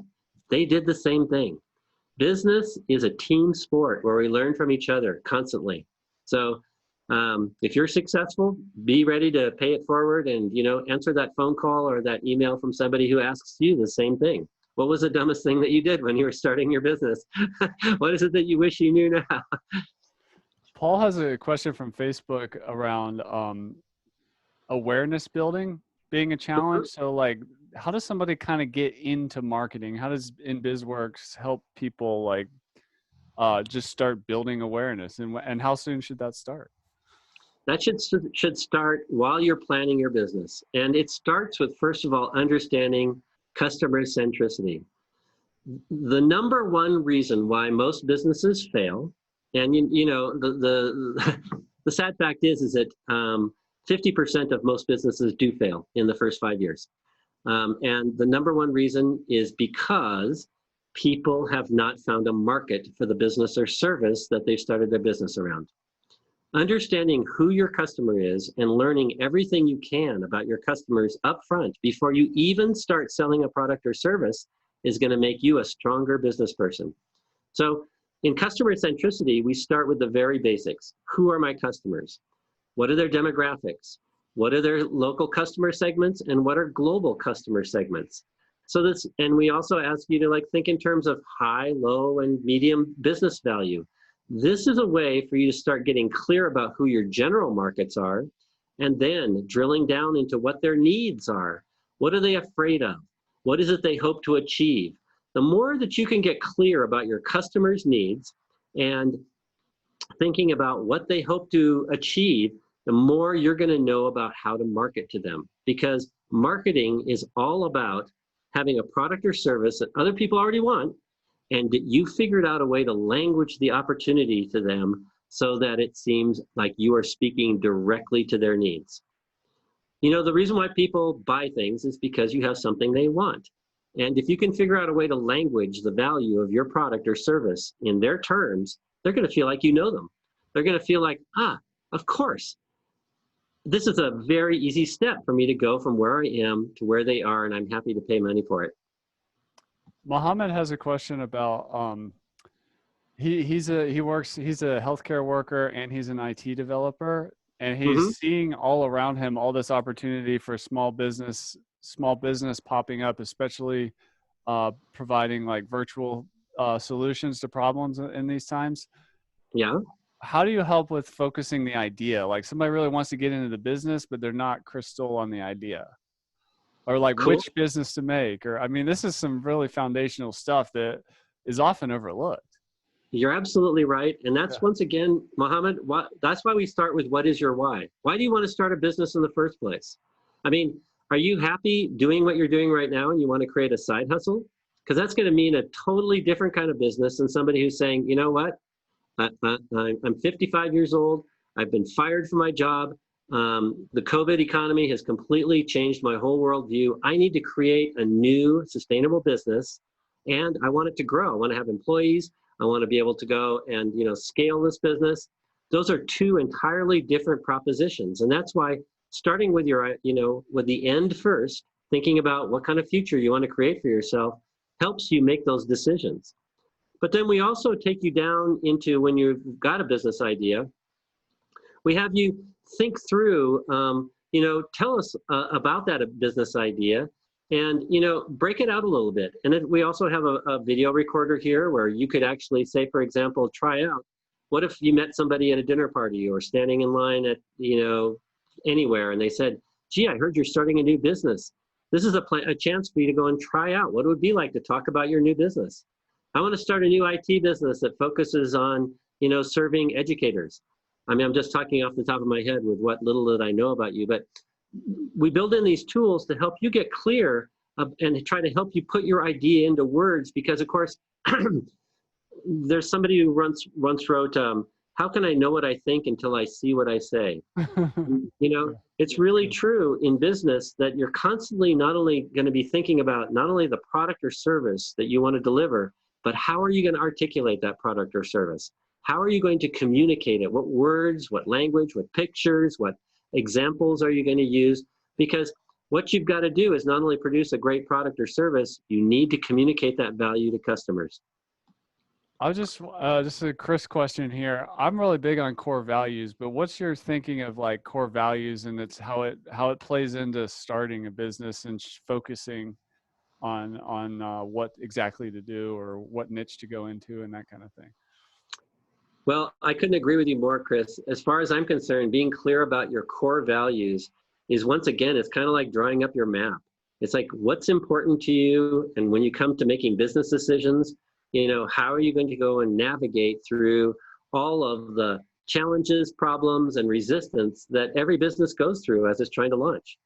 Speaker 2: They did the same thing. Business is a team sport where we learn from each other constantly. So if you're successful, be ready to pay it forward and, answer that phone call or that email from somebody who asks you the same thing. What was the dumbest thing that you did when you were starting your business? What is it that you wish you knew now?
Speaker 1: Paul has a question from Facebook around awareness building being a challenge. So like, how does somebody kind of get into marketing? How does InBizWorks help people like just start building awareness, and how soon should that start?
Speaker 2: That should start while you're planning your business. And it starts with, first of all, understanding customer centricity. The number one reason why most businesses fail, and the sad fact is that 50% of most businesses do fail in the first 5 years. And the number one reason is because people have not found a market for the business or service that they've started their business around. Understanding who your customer is and learning everything you can about your customers up front before you even start selling a product or service is going to make you a stronger business person. So in customer centricity, we start with the very basics. Who are my customers? What are their demographics? What are their local customer segments? And what are global customer segments? And we also ask you to think in terms of high, low, and medium business value. This is a way for you to start getting clear about who your general markets are, and then drilling down into what their needs are. What are they afraid of? What is it they hope to achieve? The more that you can get clear about your customers' needs and thinking about what they hope to achieve, the more you're going to know about how to market to them. Because marketing is all about having a product or service that other people already want, and you figured out a way to language the opportunity to them so that it seems like you are speaking directly to their needs. The reason why people buy things is because you have something they want. And if you can figure out a way to language the value of your product or service in their terms, they're going to feel like you know them. They're going to feel like, of course. This is a very easy step for me to go from where I am to where they are, and I'm happy to pay money for it.
Speaker 1: Mohammed has a question about he's a healthcare worker and he's an IT developer, and he's seeing all around him all this opportunity for small business popping up, especially providing like virtual solutions to problems in these times.
Speaker 2: Yeah.
Speaker 1: How do you help with focusing the idea? Like somebody really wants to get into the business, but they're not crystal on the idea. Or like which business to make, or this is some really foundational stuff that is often overlooked. You're
Speaker 2: absolutely right. And that's once again, Mohammed, that's why we start with what is your why? Why do you want to start a business in the first place? Are you happy doing what you're doing right now and you want to create a side hustle? Because that's going to mean a totally different kind of business than somebody who's saying, you know what? I'm 55 years old. I've been fired from my job. The COVID economy has completely changed my whole worldview. I need to create a new sustainable business, and I want it to grow. I want to have employees. I want to be able to go and scale this business. Those are two entirely different propositions, and that's why starting with your with the end first, thinking about what kind of future you want to create for yourself, helps you make those decisions. But then we also take you down into when you've got a business idea. We have you think through, tell us about that business idea and, break it out a little bit. And then we also have a video recorder here where you could actually say, for example, try out, what if you met somebody at a dinner party or standing in line at, anywhere, and they said, gee, I heard you're starting a new business. This is a chance for you to go and try out what it would be like to talk about your new business. I want to start a new IT business that focuses on, serving educators. I'm just talking off the top of my head with what little that I know about you, but we build in these tools to help you get clear and try to help you put your idea into words, because of course, there's somebody who once wrote, how can I know what I think until I see what I say? You know, it's really true in business that you're constantly not only going to be thinking about not only the product or service that you want to deliver, but how are you going to articulate that product or service? How are you going to communicate it? What words, what language, what pictures, what examples are you going to use? Because what you've got to do is not only produce a great product or service, you need to communicate that value to customers.
Speaker 1: I'll just a Chris question here. I'm really big on core values, but what's your thinking of like core values and it's how it plays into starting a business and focusing on what exactly to do or what niche to go into and that kind of thing?
Speaker 2: Well, I couldn't agree with you more, Chris. As far as I'm concerned, being clear about your core values is, once again, it's kind of like drawing up your map. It's like, what's important to you? And when you come to making business decisions, you know, how are you going to go and navigate through all of the challenges, problems, and resistance that every business goes through as it's trying to launch?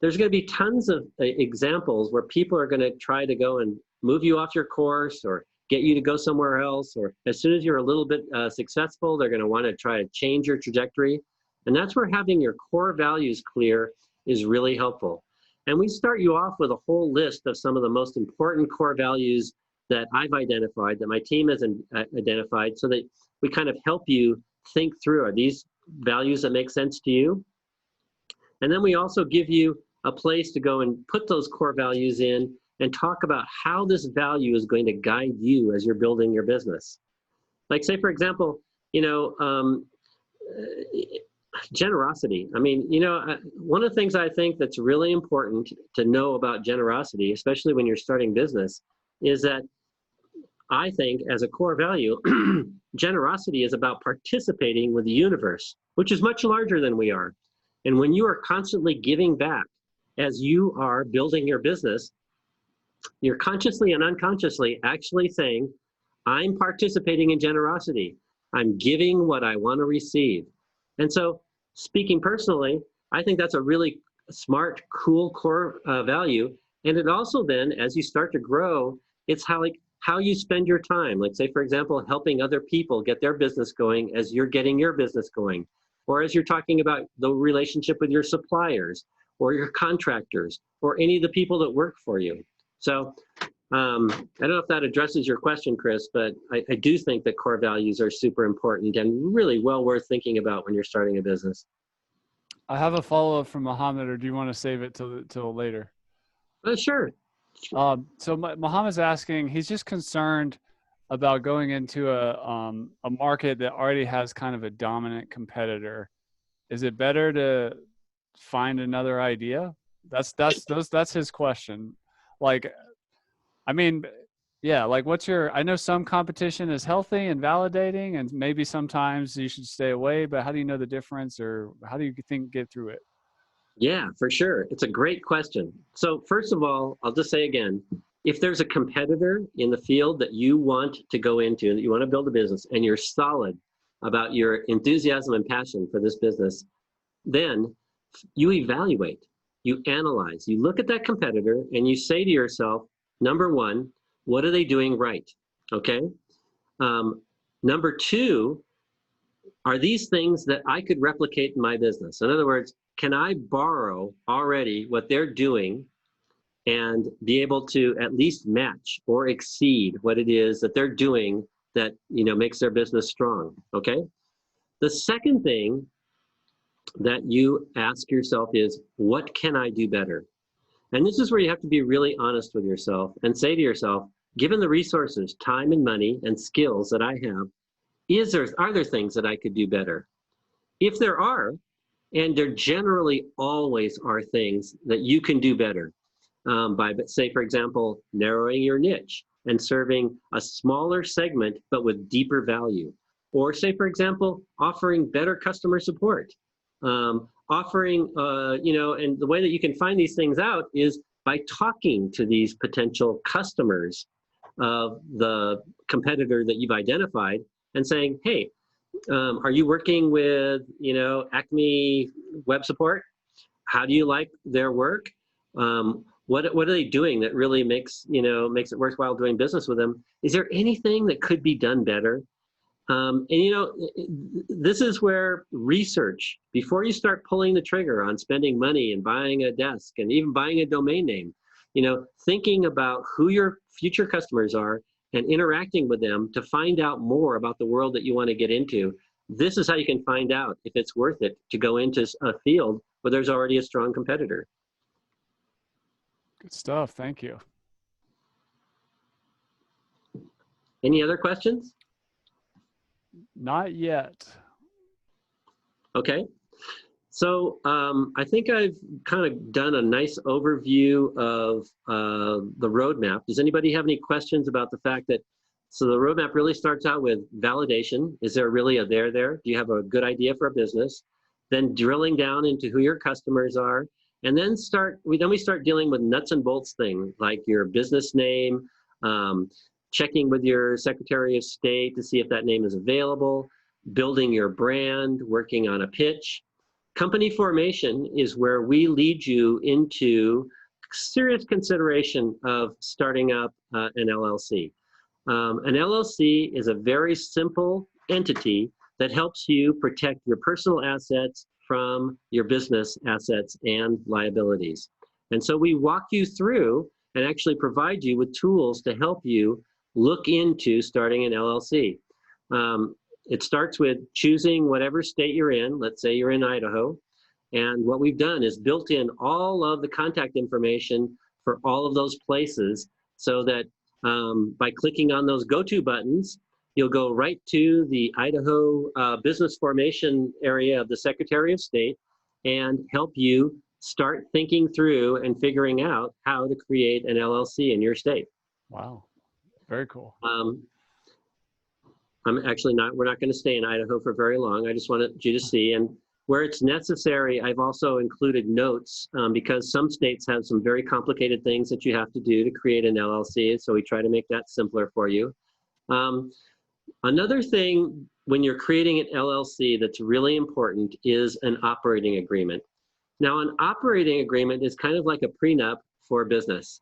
Speaker 2: There's going to be tons of examples where people are going to try to go and move you off your course or get you to go somewhere else, or as soon as you're a little bit successful, they're going to want to try to change your trajectory. And that's where having your core values clear is really helpful. And we start you off with a whole list of some of the most important core values that I've identified, that my team has identified, so that we kind of help you think through, are these values that make sense to you? And then we also give you a place to go and put those core values in and talk about how this value is going to guide you as you're building your business. Like, say, for example, you know, generosity. I mean, you know, one of the things I think that's really important to know about generosity, especially when you're starting business, is that I think as a core value, generosity is about participating with the universe, which is much larger than we are. And when you are constantly giving back as you are building your business, you're consciously and unconsciously actually saying, I'm participating in generosity. I'm giving what I want to receive. And so, speaking personally, I think that's a really smart, cool core value. And it also then, as you start to grow, it's how you spend your time. Like, say, for example, helping other people get their business going as you're getting your business going. Or as you're talking about the relationship with your suppliers or your contractors or any of the people that work for you. So I don't know if that addresses your question, Chris, but I do think that core values are super important and really well worth thinking about when you're starting a business.
Speaker 1: I have a follow-up from Mohammed, or do you want to save it till later?
Speaker 2: Sure.
Speaker 1: So Mohammed's asking, he's just concerned about going into a market that already has kind of a dominant competitor. Is it better to find another idea? That's his question. Like, I mean, yeah, like I know some competition is healthy and validating, and maybe sometimes you should stay away, but how do you know the difference, or how do you get through it?
Speaker 2: Yeah, for sure. It's a great question. So first of all, I'll just say again, if there's a competitor in the field that you want to go into and that you want to build a business and you're solid about your enthusiasm and passion for this business, then you evaluate, you analyze, you look at that competitor and you say to yourself, number one, what are they doing right? Okay. Number two, are these things that I could replicate in my business? In other words, can I borrow already what they're doing and be able to at least match or exceed what it is that they're doing that, you know, makes their business strong? Okay. The second thing that you ask yourself is, what can I do better? And this is where you have to be really honest with yourself and say to yourself, given the resources, time and money and skills that I have, are there things that I could do better? If there are, and there generally always are things that you can do better by, say, for example, narrowing your niche and serving a smaller segment, but with deeper value. Or say, for example, offering better customer support. Offering, you know, and the way that you can find these things out is by talking to these potential customers of the competitor that you've identified and saying, hey, are you working with, you know, Acme web support? How do you like their work? What are they doing that really makes it worthwhile doing business with them? Is there anything that could be done better? And you know, this is where research, before you start pulling the trigger on spending money and buying a desk and even buying a domain name, you know, thinking about who your future customers are and interacting with them to find out more about the world that you want to get into. This is how you can find out if it's worth it to go into a field where there's already a strong competitor.
Speaker 1: Good stuff. Thank you.
Speaker 2: Any other questions?
Speaker 1: Not yet.
Speaker 2: Okay. So I think I've kind of done a nice overview of the roadmap. Does anybody have any questions about the fact that, so the roadmap really starts out with validation. Is there really a there there? Do you have a good idea for a business? Then drilling down into who your customers are. And then we start dealing with nuts and bolts things like your business name, checking with your Secretary of State to see if that name is available, building your brand, working on a pitch. Company formation is where we lead you into serious consideration of starting up an LLC. An LLC is a very simple entity that helps you protect your personal assets from your business assets and liabilities. And so we walk you through and actually provide you with tools to help you look into starting an LLC. It starts with choosing whatever state you're in. Let's say you're in Idaho. And what we've done is built in all of the contact information for all of those places so that by clicking on those go-to buttons, you'll go right to the Idaho business formation area of the Secretary of State and help you start thinking through and figuring out how to create an LLC in your state.
Speaker 1: Wow. Very cool.
Speaker 2: We're not going to stay in Idaho for very long. I just wanted you to see. And where it's necessary, I've also included notes because some states have some very complicated things that you have to do to create an LLC. So we try to make that simpler for you. Another thing when you're creating an LLC that's really important is an operating agreement. Now, an operating agreement is kind of like a prenup for business.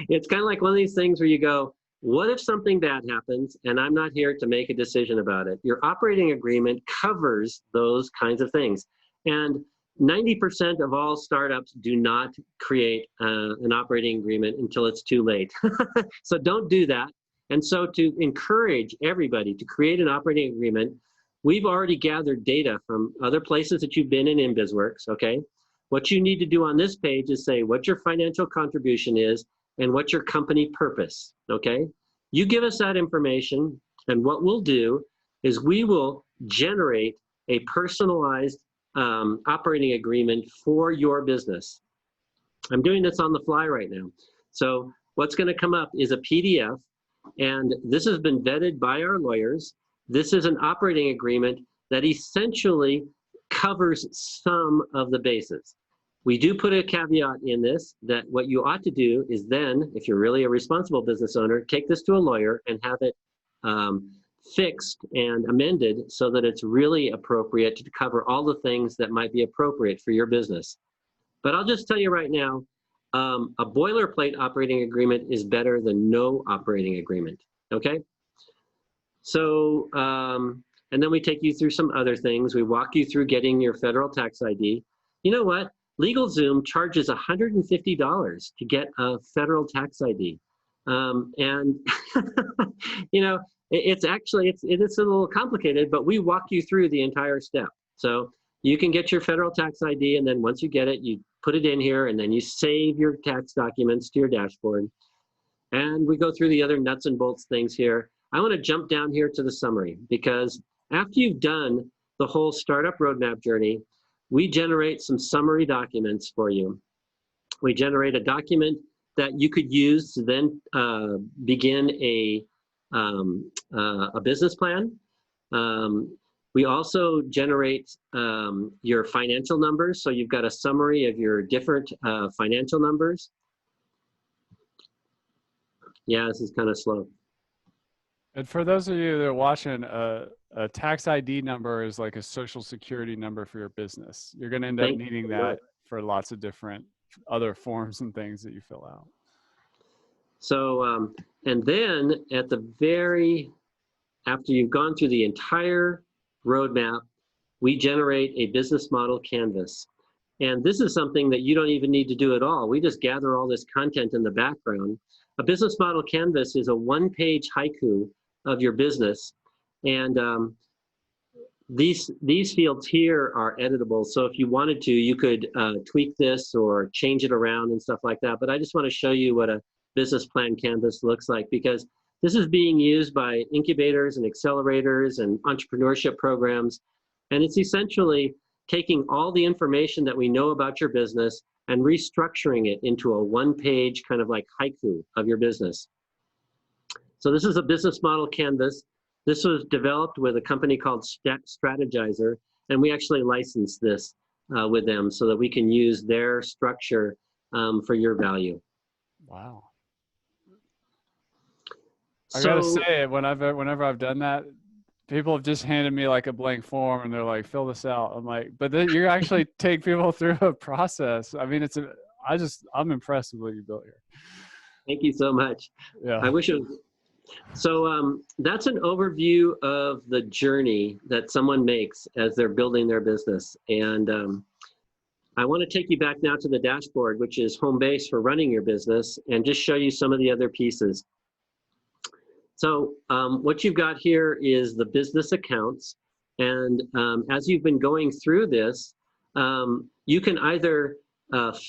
Speaker 2: It's kind of like one of these things where you go, what if something bad happens and I'm not here to make a decision about it? Your operating agreement covers those kinds of things. And 90% of all startups do not create an operating agreement until it's too late. So don't do that. And so to encourage everybody to create an operating agreement, we've already gathered data from other places that you've been in InBizWorks, okay? What you need to do on this page is say what your financial contribution is and what's your company purpose, okay? You give us that information, and what we'll do is we will generate a personalized operating agreement for your business. I'm doing this on the fly right now. So what's gonna come up is a PDF, and this has been vetted by our lawyers. This is an operating agreement that essentially covers some of the bases. We do put a caveat in this that what you ought to do is then, if you're really a responsible business owner, take this to a lawyer and have it fixed and amended so that it's really appropriate to cover all the things that might be appropriate for your business. But I'll just tell you right now, a boilerplate operating agreement is better than no operating agreement, okay? So, and then we take you through some other things. We walk you through getting your federal tax ID. You know what? LegalZoom charges $150 to get a federal tax ID. And, you know, it is a little complicated, but we walk you through the entire step. So you can get your federal tax ID, and then once you get it, you put it in here, and then you save your tax documents to your dashboard. And we go through the other nuts and bolts things here. I want to jump down here to the summary, because after you've done the whole startup roadmap journey, we generate some summary documents for you. We generate a document that you could use to then begin a business plan. We also generate your financial numbers. So you've got a summary of your different financial numbers. Yeah, this is kind of slow.
Speaker 1: And for those of you that are watching, a tax ID number is like a social security number for your business. You're going to end up needing that for lots of different other forms and things that you fill out.
Speaker 2: So, and then at the very after you've gone through the entire roadmap, we generate a business model canvas. And this is something that you don't even need to do at all. We just gather all this content in the background. A business model canvas is a one-page haiku of your business. And these fields here are editable. So if you wanted to, you could tweak this or change it around and stuff like that. But I just want to show you what a business plan canvas looks like, because this is being used by incubators and accelerators and entrepreneurship programs. And it's essentially taking all the information that we know about your business and restructuring it into a one-page kind of like haiku of your business. So this is a business model canvas. This was developed with a company called Strategizer, and we actually licensed this with them so that we can use their structure for your value.
Speaker 1: Wow. I gotta say, whenever I've done that, people have just handed me like a blank form and they're like, fill this out. I'm like, but then you actually take people through a process. I mean, I'm impressed with what you built here.
Speaker 2: Thank you so much.
Speaker 1: Yeah.
Speaker 2: I wish it was. So that's an overview of the journey that someone makes as they're building their business. And I want to take you back now to the dashboard, which is home base for running your business, and just show you some of the other pieces. So what you've got here is the business accounts. And as you've been going through this, you can either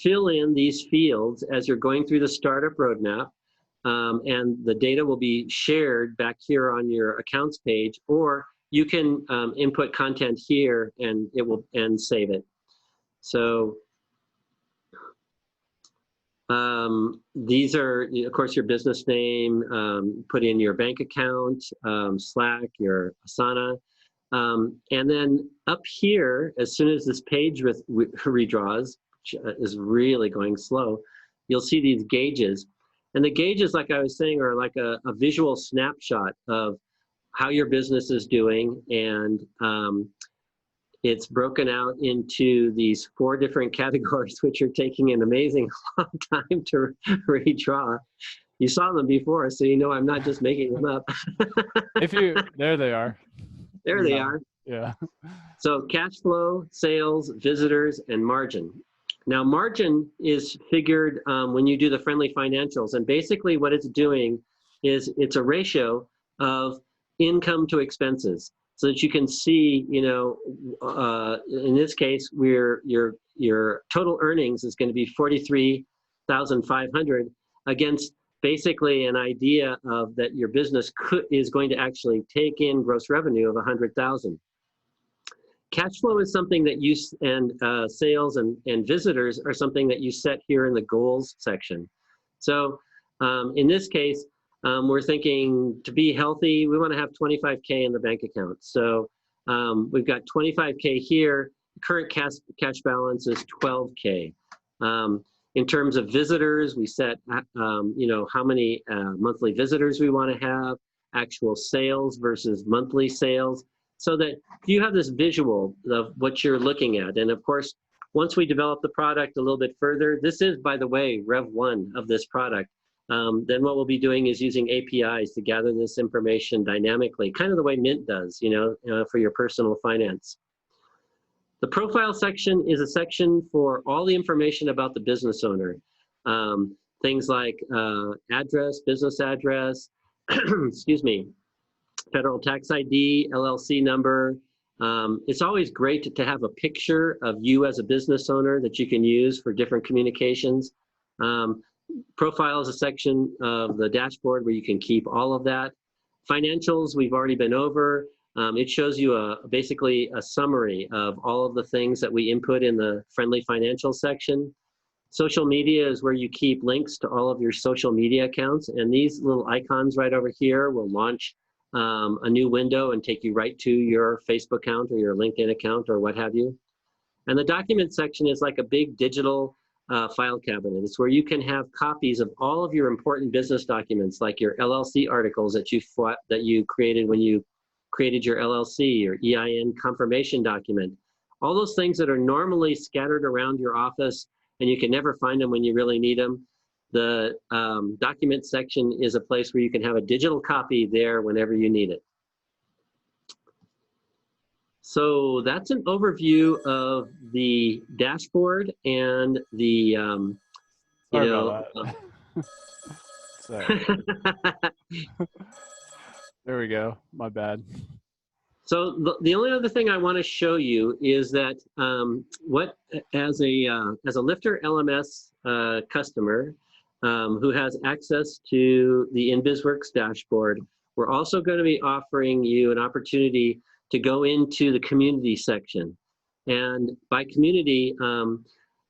Speaker 2: fill in these fields as you're going through the startup roadmap, and the data will be shared back here on your accounts page, or you can input content here and it will save it. So these are, of course, your business name, put in your bank account, Slack, your Asana. And then up here, as soon as this page redraws, which is really going slow, you'll see these gauges. And the gauges, like I was saying, are like a visual snapshot of how your business is doing. And it's broken out into these 4 different categories, which are taking an amazing long time to redraw. You saw them before, so you know I'm not just making them up.
Speaker 1: There they are.
Speaker 2: There they are.
Speaker 1: Yeah.
Speaker 2: So cash flow, sales, visitors, and margin. Now margin is figured when you do the friendly financials, and basically what it's doing is it's a ratio of income to expenses, so that you can see, you know, in this case, your total earnings is going to be $43,500 against basically an idea of that your business is going to actually take in gross revenue of 100,000. Cash flow is something that you, and sales and visitors are something that you set here in the goals section. So in this case, we're thinking to be healthy, we want to have 25K in the bank account. So we've got 25K here. Current cash balance is 12K. In terms of visitors, we set, you know, how many monthly visitors we want to have, actual sales versus monthly sales, so that you have this visual of what you're looking at. And of course, once we develop the product a little bit further, this is, by the way, Rev 1 of this product. Then what we'll be doing is using APIs to gather this information dynamically, kind of the way Mint does, you know, for your personal finance. The profile section is a section for all the information about the business owner. Things like address, business address, excuse me, federal tax ID, LLC number. It's always great to have a picture of you as a business owner that you can use for different communications. Profile is a section of the dashboard where you can keep all of that. Financials, we've already been over. It shows you basically a summary of all of the things that we input in the friendly financial section. Social media is where you keep links to all of your social media accounts, and these little icons right over here will launch a new window and take you right to your Facebook account or your LinkedIn account or what have you. And the document section is like a big digital file cabinet. It's where you can have copies of all of your important business documents, like your LLC articles that you created when you created your LLC, your EIN confirmation document. All those things that are normally scattered around your office and you can never find them when you really need them. The document section is a place where you can have a digital copy there whenever you need it. So that's an overview of the dashboard and the, you
Speaker 1: Sorry
Speaker 2: know,
Speaker 1: about that. Sorry. There we go. My bad.
Speaker 2: So the only other thing I want to show you is that as a Lifter LMS customer who has access to the InBizWorks dashboard, we're also going to be offering you an opportunity to go into the community section. And by community,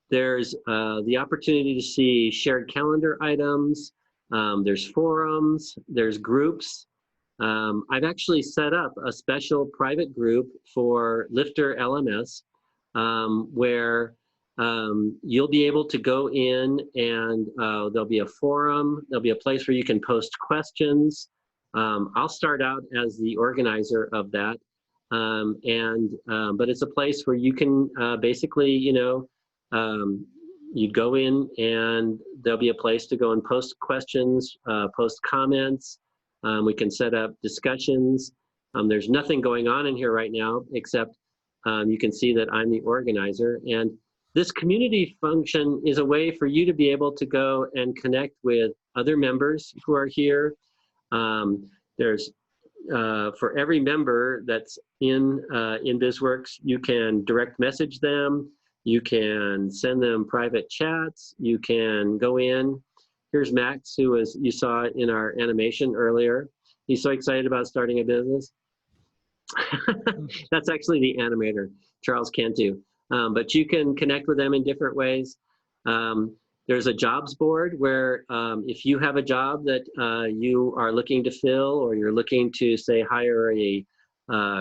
Speaker 2: there's the opportunity to see shared calendar items, there's forums, there's groups. I've actually set up a special private group for Lifter LMS where you'll be able to go in and there'll be a forum, there'll be a place where you can post questions. I'll start out as the organizer of that. But it's a place where you can basically, you'd go in and there'll be a place to go and post questions, post comments. We can set up discussions. There's nothing going on in here right now, except you can see that I'm the organizer. And this community function is a way for you to be able to go and connect with other members who are here. There's for every member that's in BizWorks, you can direct message them. You can send them private chats. You can go in. Here's Max, who you saw in our animation earlier. He's so excited about starting a business. That's actually the animator, Charles Cantu. But you can connect with them in different ways. There's a jobs board where if you have a job that you are looking to fill, or you're looking to, say, hire a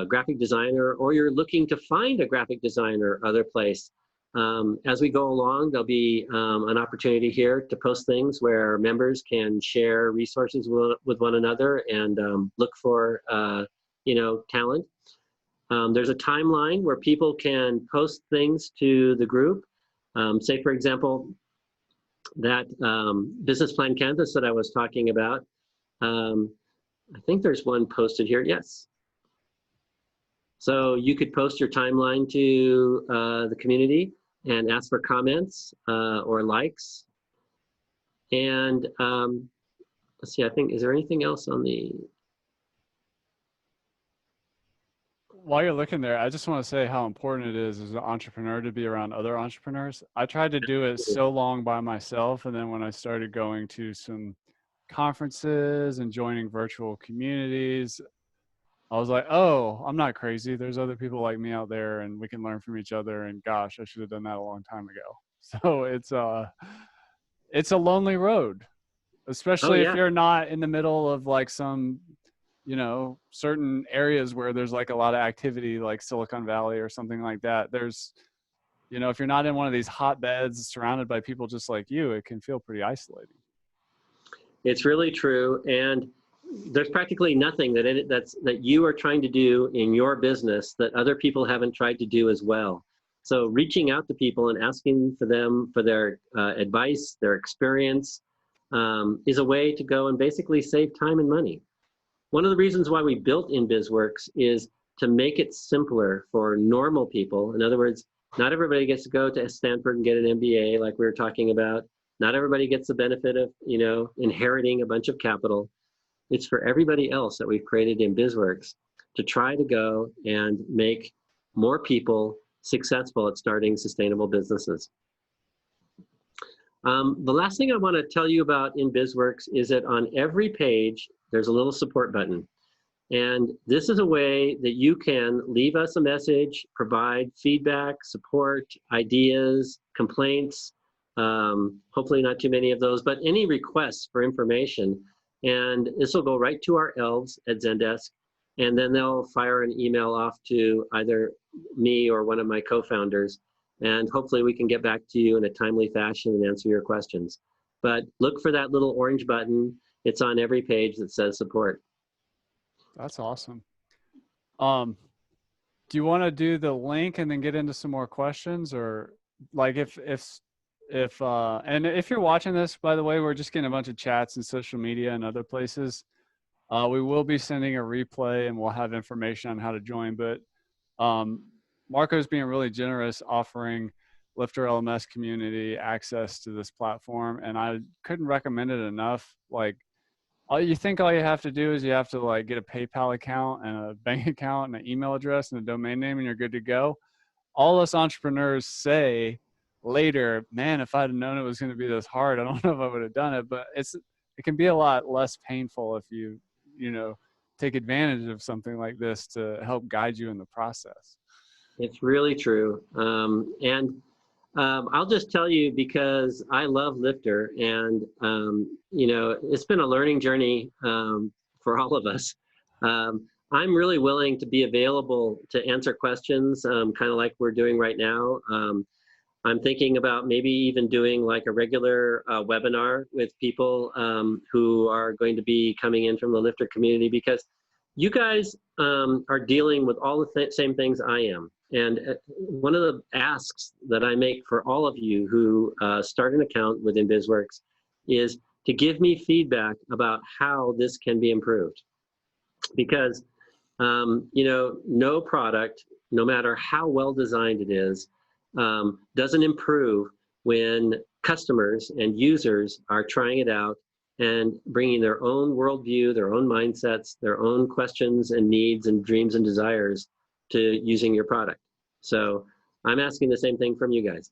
Speaker 2: graphic designer, or you're looking to find a graphic designer other place, as we go along, there'll be an opportunity here to post things where members can share resources with one another and look for, talent. There's a timeline where people can post things to the group. Say, for example, that business plan canvas that I was talking about. I think there's one posted here. Yes. So you could post your timeline to the community and ask for comments or likes. And let's see, I think, is there anything else on the...
Speaker 1: While you're looking there, I just want to say how important it is as an entrepreneur to be around other entrepreneurs. I tried to do it so long by myself, and then when I started going to some conferences and joining virtual communities, I was like, oh, I'm not crazy. There's other people like me out there, and we can learn from each other. And gosh, I should have done that a long time ago. So it's a lonely road, especially if you're not in the middle of like some, certain areas where there's like a lot of activity, like Silicon Valley or something like that. There's, if you're not in one of these hotbeds surrounded by people just like you, it can feel pretty isolating.
Speaker 2: It's really true. And there's practically nothing that you are trying to do in your business that other people haven't tried to do as well. So reaching out to people and asking for them for their advice, their experience, is a way to go and basically save time and money. One of the reasons why we built InBizWorks is to make it simpler for normal people. In other words, not everybody gets to go to Stanford and get an MBA like we were talking about. Not everybody gets the benefit of, inheriting a bunch of capital. It's for everybody else that we've created InBizWorks to try to go and make more people successful at starting sustainable businesses. The last thing I want to tell you about InBizWorks is that on every page, there's a little support button. And this is a way that you can leave us a message, provide feedback, support, ideas, complaints, hopefully not too many of those, but any requests for information. And this will go right to our elves at Zendesk, and then they'll fire an email off to either me or one of my co-founders, and hopefully we can get back to you in a timely fashion and answer your questions. But look for that little orange button. It's on every page that says support.
Speaker 1: That's awesome. Do you want to do the link and then get into some more questions, or like if you're watching this, by the way, we're just getting a bunch of chats and social media and other places. We will be sending a replay and we'll have information on how to join, but Marco's being really generous, offering LifterLMS community access to this platform, and I couldn't recommend it enough. Like, all you have to do is you have to like get a PayPal account and a bank account and an email address and a domain name, and you're good to go. All us entrepreneurs say later, man, if I'd known it was going to be this hard, I don't know if I would have done it. But it can be a lot less painful if you take advantage of something like this to help guide you in the process.
Speaker 2: It's really true. I'll just tell you, because I love Lifter, and it's been a learning journey for all of us. I'm really willing to be available to answer questions, kind of like we're doing right now. I'm thinking about maybe even doing like a regular webinar with people who are going to be coming in from the Lifter community, because you guys are dealing with all the same things I am. And one of the asks that I make for all of you who start an account with InBizWorks is to give me feedback about how this can be improved. Because no product, no matter how well designed it is, doesn't improve when customers and users are trying it out and bringing their own worldview, their own mindsets, their own questions and needs and dreams and desires to using your product. So I'm asking the same thing from you guys.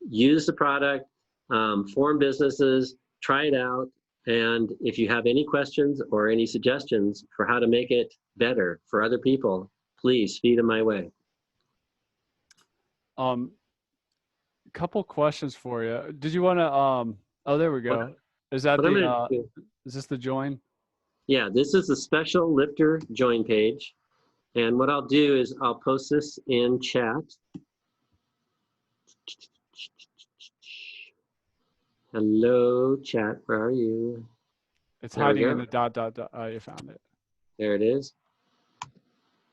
Speaker 2: Use the product, form businesses, try it out. And if you have any questions or any suggestions for how to make it better for other people, please feed them my way.
Speaker 1: Couple questions for you. Did you want to, oh, there we go. Is that is this the join?
Speaker 2: Yeah, this is the special Lifter join page. And what I'll do is I'll post this in chat. Hello, chat, where are you?
Speaker 1: It's hiding in the dot. You found it.
Speaker 2: There it is.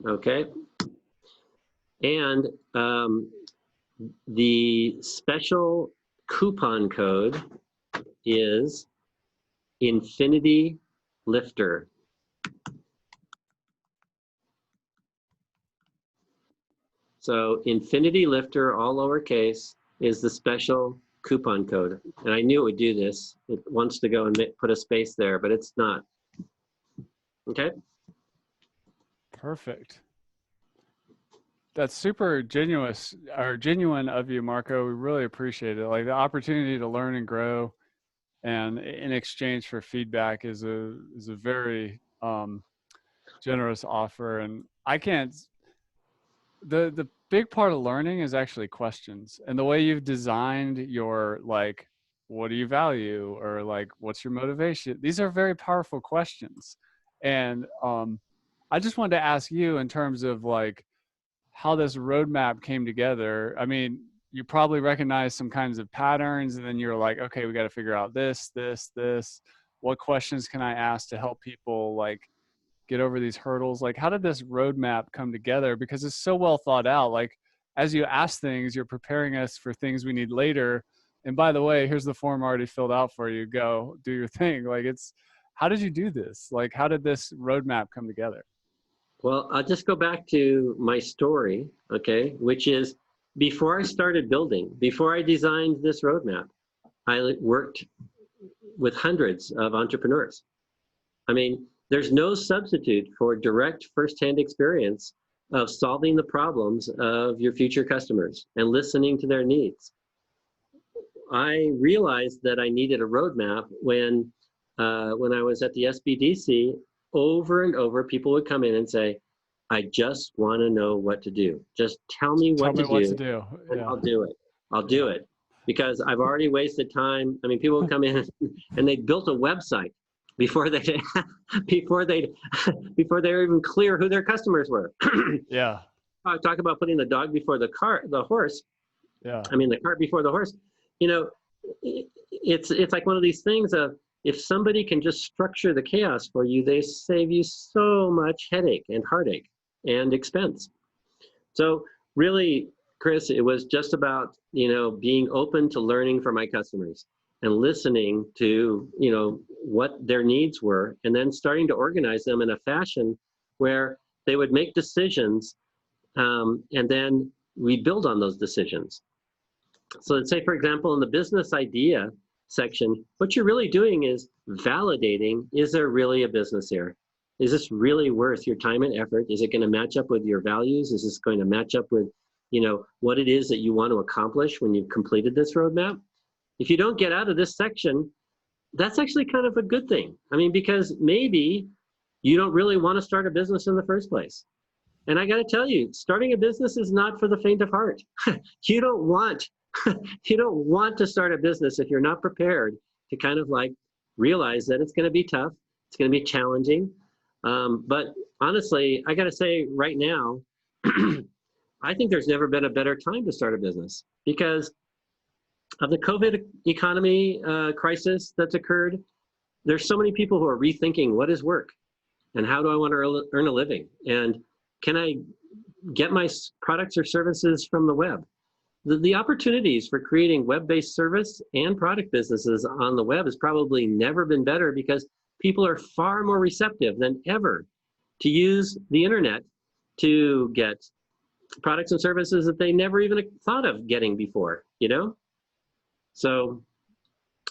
Speaker 2: Okay. And the special coupon code is Infinity Lifter. So Infinity Lifter, all lowercase, is the special coupon code. And I knew it would do this. It wants to go and put a space there, but it's not. Okay?
Speaker 1: Perfect. That's super genuine of you, Marco. We really appreciate it. Like, the opportunity to learn and grow, and in exchange for feedback is a very generous offer. And I can't. The big part of learning is actually questions, and the way you've designed your, like, what do you value, or like, what's your motivation? These are very powerful questions. And I just wanted to ask you, in terms of like how this roadmap came together. I mean, you probably recognize some kinds of patterns, and then you're like, okay, we got to figure out this. What questions can I ask to help people like get over these hurdles? Like, how did this roadmap come together? Because it's so well thought out. Like, as you ask things, you're preparing us for things we need later. And by the way, here's the form already filled out for you. Go do your thing. Like, how did you do this? Like, how did this roadmap come together?
Speaker 2: Well, I'll just go back to my story, okay, which is before I started building, before I designed this roadmap, I worked with hundreds of entrepreneurs. I mean, there's no substitute for direct firsthand experience of solving the problems of your future customers and listening to their needs. I realized that I needed a roadmap when I was at the SBDC. Over and over, people would come in and say, I just want to know what to do. Just tell me what to do. And I'll do it. I'll do it. Because I've already wasted time. I mean, people would come in and they built a website before they were even clear who their customers were.
Speaker 1: Yeah.
Speaker 2: Talk about putting the dog before the horse.
Speaker 1: Yeah.
Speaker 2: I mean, the cart before the horse. You know, it's like one of these things of, if somebody can just structure the chaos for you, they save you so much headache and heartache and expense. So really, Chris, it was just about, being open to learning from my customers and listening to, what their needs were, and then starting to organize them in a fashion where they would make decisions and then we build on those decisions. So let's say, for example, in the business idea section, what you're really doing is validating, is there really a business here? Is this really worth your time and effort? Is it going to match up with your values? Is this going to match up with, what it is that you want to accomplish when you've completed this roadmap? If you don't get out of this section, that's actually kind of a good thing. I mean, because maybe you don't really want to start a business in the first place. And I got to tell you, starting a business is not for the faint of heart. You don't want to start a business if you're not prepared to kind of like realize that it's going to be tough. It's going to be challenging. But honestly, I got to say right now, I think there's never been a better time to start a business because of the COVID economy crisis that's occurred. There's so many people who are rethinking what is work and how do I want to earn a living? And can I get my products or services from the web? The opportunities for creating web-based service and product businesses on the web has probably never been better because people are far more receptive than ever to use the internet to get products and services that they never even thought of getting before, So,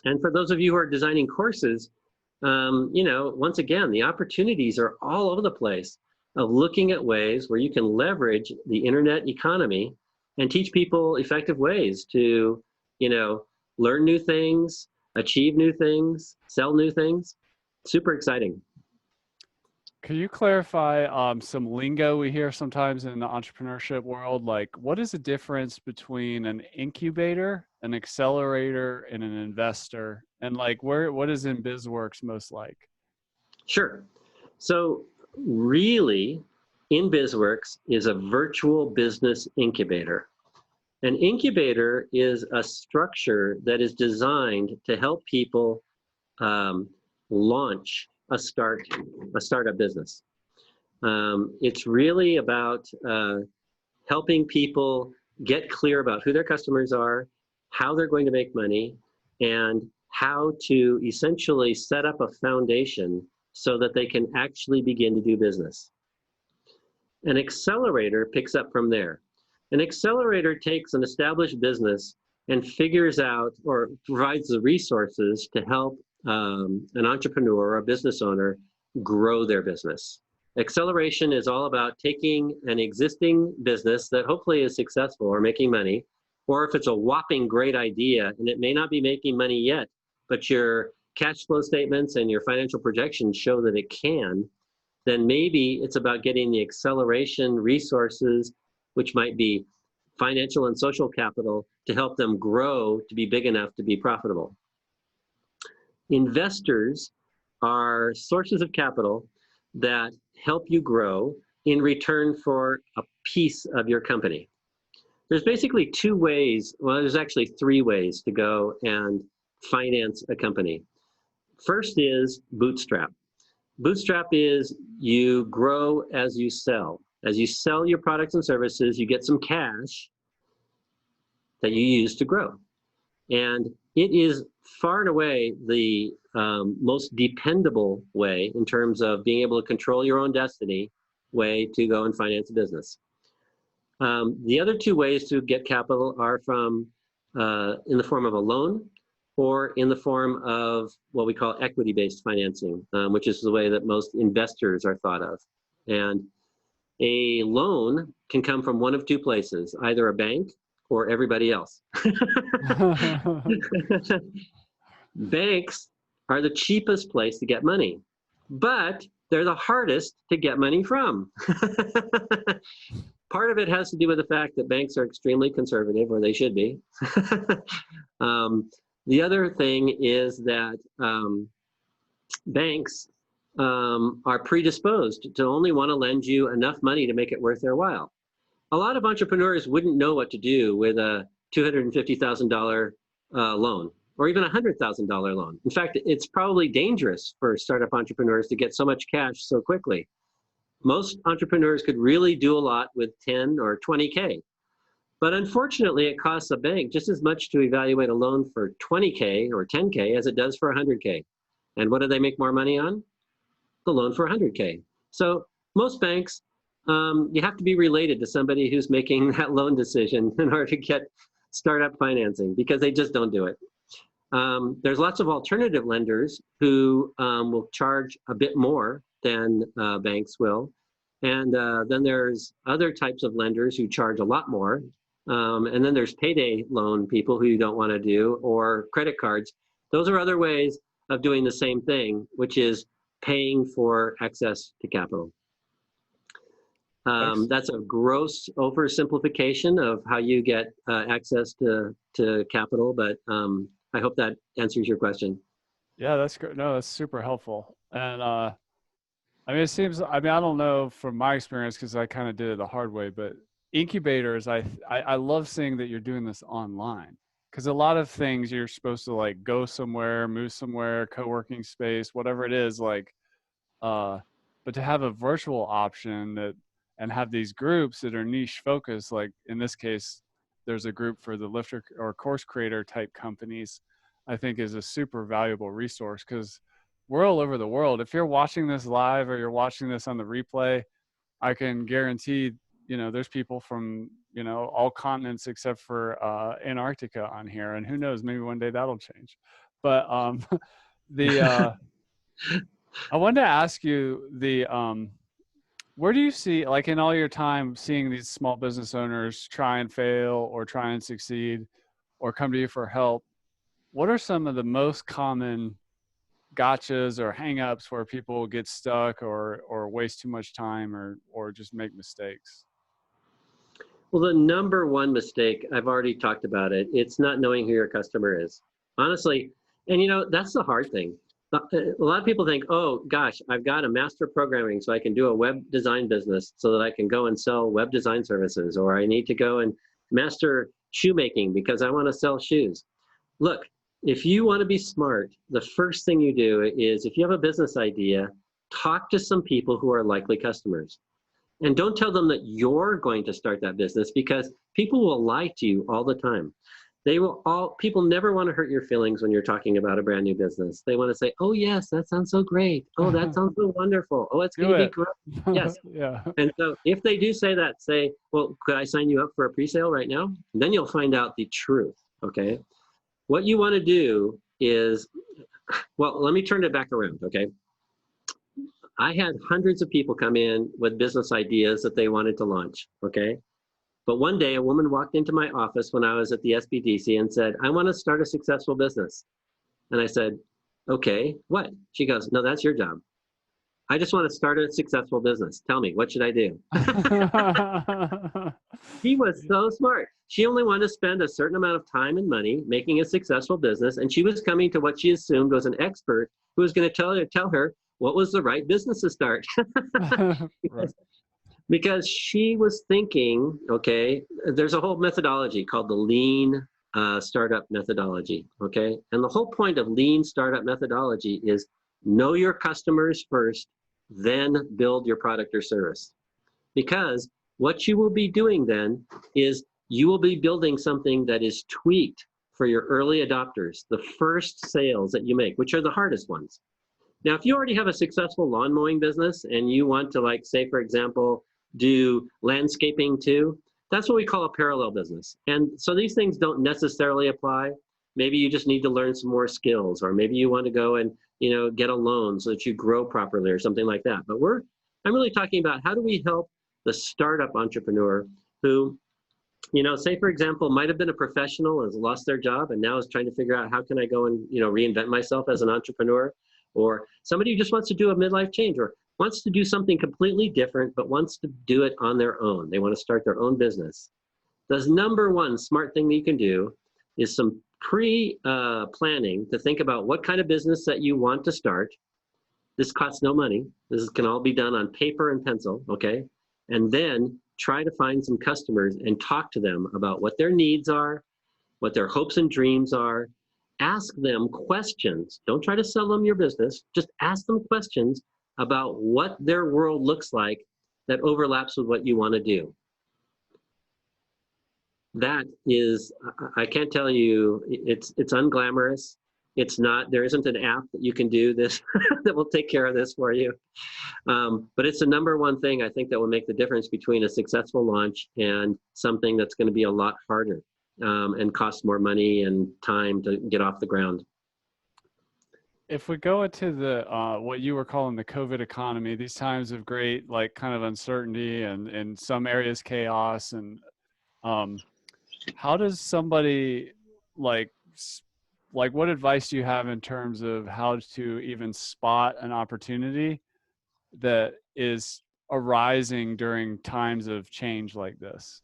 Speaker 2: and for those of you who are designing courses, once again, the opportunities are all over the place of looking at ways where you can leverage the internet economy and teach people effective ways to, learn new things, achieve new things, sell new things. Super exciting.
Speaker 1: Could you clarify some lingo we hear sometimes in the entrepreneurship world? Like, what is the difference between an incubator, an accelerator, and an investor? And like, what is InBizWorks most like?
Speaker 2: Sure. So really, InBizWorks is a virtual business incubator. An incubator is a structure that is designed to help people launch a startup business. It's really about helping people get clear about who their customers are, how they're going to make money, and how to essentially set up a foundation so that they can actually begin to do business. An accelerator picks up from there. An accelerator takes an established business and figures out or provides the resources to help an entrepreneur or a business owner grow their business. Acceleration is all about taking an existing business that hopefully is successful or making money, or if it's a whopping great idea and it may not be making money yet, but your cash flow statements and your financial projections show that it can, then maybe it's about getting the acceleration resources, which might be financial and social capital, to help them grow to be big enough to be profitable. Investors are sources of capital that help you grow in return for a piece of your company. There's basically two ways, well, there's actually three ways to go and finance a company. First is Bootstrap. Bootstrap is you grow as you sell. As you sell your products and services, you get some cash that you use to grow. And it is far and away the most dependable way in terms of being able to control your own destiny way to go and finance a business. The other two ways to get capital are from in the form of a loan or in the form of what we call equity-based financing, which is the way that most investors are thought of. And a loan can come from one of two places, either a bank or everybody else. Banks are the cheapest place to get money, but they're the hardest to get money from. Part of it has to do with the fact that banks are extremely conservative, or they should be. The other thing is that banks are predisposed to only want to lend you enough money to make it worth their while. A lot of entrepreneurs wouldn't know what to do with a $250,000 loan or even a $100,000 loan. In fact, it's probably dangerous for startup entrepreneurs to get so much cash so quickly. Most entrepreneurs could really do a lot with 10 or 20K. But unfortunately, it costs a bank just as much to evaluate a loan for 20K or 10K as it does for 100K. And what do they make more money on? The loan for 100K. So most banks you have to be related to somebody who's making that loan decision in order to get startup financing, because they just don't do it. There's lots of alternative lenders who will charge a bit more than banks will. And then there's other types of lenders who charge a lot more. And then there's payday loan people who you don't want to do, or credit cards. Those are other ways of doing the same thing, which is paying for access to capital. That's a gross oversimplification of how you get access to capital, but I hope that answers your question.
Speaker 1: Yeah, that's great. No, that's super helpful. And I mean, it seems, I mean, I don't know from my experience, because I kind of did it the hard way, but incubators, I love seeing that you're doing this online, because a lot of things you're supposed to like go somewhere, move somewhere, co-working space, whatever it is, like, but to have a virtual option that, and have these groups that are niche focused, like in this case, there's a group for the lifter or course creator type companies, I think is a super valuable resource, because we're all over the world. If you're watching this live or you're watching this on the replay, I can guarantee, you know, there's people from, you know, all continents except for Antarctica on here. And who knows, maybe one day that'll change. But the I wanted to ask you where do you see, like in all your time seeing these small business owners try and fail or try and succeed or come to you for help, what are some of the most common gotchas or hangups where people get stuck or waste too much time or just make mistakes?
Speaker 2: Well, the number one mistake, I've already talked about it. It's not knowing who your customer is. Honestly, and you know, that's the hard thing. A lot of people think, oh gosh, I've got a master programming so I can do a web design business so that I can go and sell web design services, or I need to go and master shoemaking because I want to sell shoes. Look, if you want to be smart, the first thing you do is, if you have a business idea, talk to some people who are likely customers. And don't tell them that you're going to start that business, because people will lie to you all the time. People never want to hurt your feelings when you're talking about a brand new business. They want to say, oh yes, that sounds so great. Oh, that sounds so wonderful. Oh, it's going to be great. Yes.
Speaker 1: Yeah.
Speaker 2: And so if they do say that, say, well, could I sign you up for a pre-sale right now? Then you'll find out the truth, okay? What you want to do is, well, let me turn it back around, okay? I had hundreds of people come in with business ideas that they wanted to launch, okay? But one day a woman walked into my office when I was at the SBDC and said, I want to start a successful business. And I said, okay, what? She goes, no, that's your job. I just want to start a successful business. Tell me, what should I do? She was so smart. She only wanted to spend a certain amount of time and money making a successful business. And she was coming to what she assumed was an expert who was going to tell her what was the right business to start. Because she was thinking, okay, there's a whole methodology called the lean startup methodology, okay? And the whole point of lean startup methodology is know your customers first, then build your product or service. Because what you will be doing then is you will be building something that is tweaked for your early adopters, the first sales that you make, which are the hardest ones. Now, if you already have a successful lawn mowing business and you want to, like, say, for example, do landscaping too, that's what we call a parallel business. And so these things don't necessarily apply. Maybe you just need to learn some more skills, or maybe you want to go and, you know, get a loan so that you grow properly or something like that. But I'm really talking about how do we help the startup entrepreneur who, you know, say, for example, might have been a professional, has lost their job, and now is trying to figure out how can I go and, you know, reinvent myself as an entrepreneur, or somebody who just wants to do a midlife change or wants to do something completely different, but wants to do it on their own. They want to start their own business. The number one smart thing that you can do is some pre-planning to think about what kind of business that you want to start. This costs no money. This can all be done on paper and pencil, okay? And then try to find some customers and talk to them about what their needs are, what their hopes and dreams are. Ask them questions. Don't try to sell them your business. Just ask them questions about what their world looks like that overlaps with what you want to do. That is, I can't tell you, it's unglamorous. There isn't an app that you can do this that will take care of this for you. But it's the number one thing I think that will make the difference between a successful launch and something that's going to be a lot harder and cost more money and time to get off the ground.
Speaker 1: If we go into the what you were calling the COVID economy, these times of great like kind of uncertainty and in some areas chaos, and how does somebody like what advice do you have in terms of how to even spot an opportunity that is arising during times of change like this?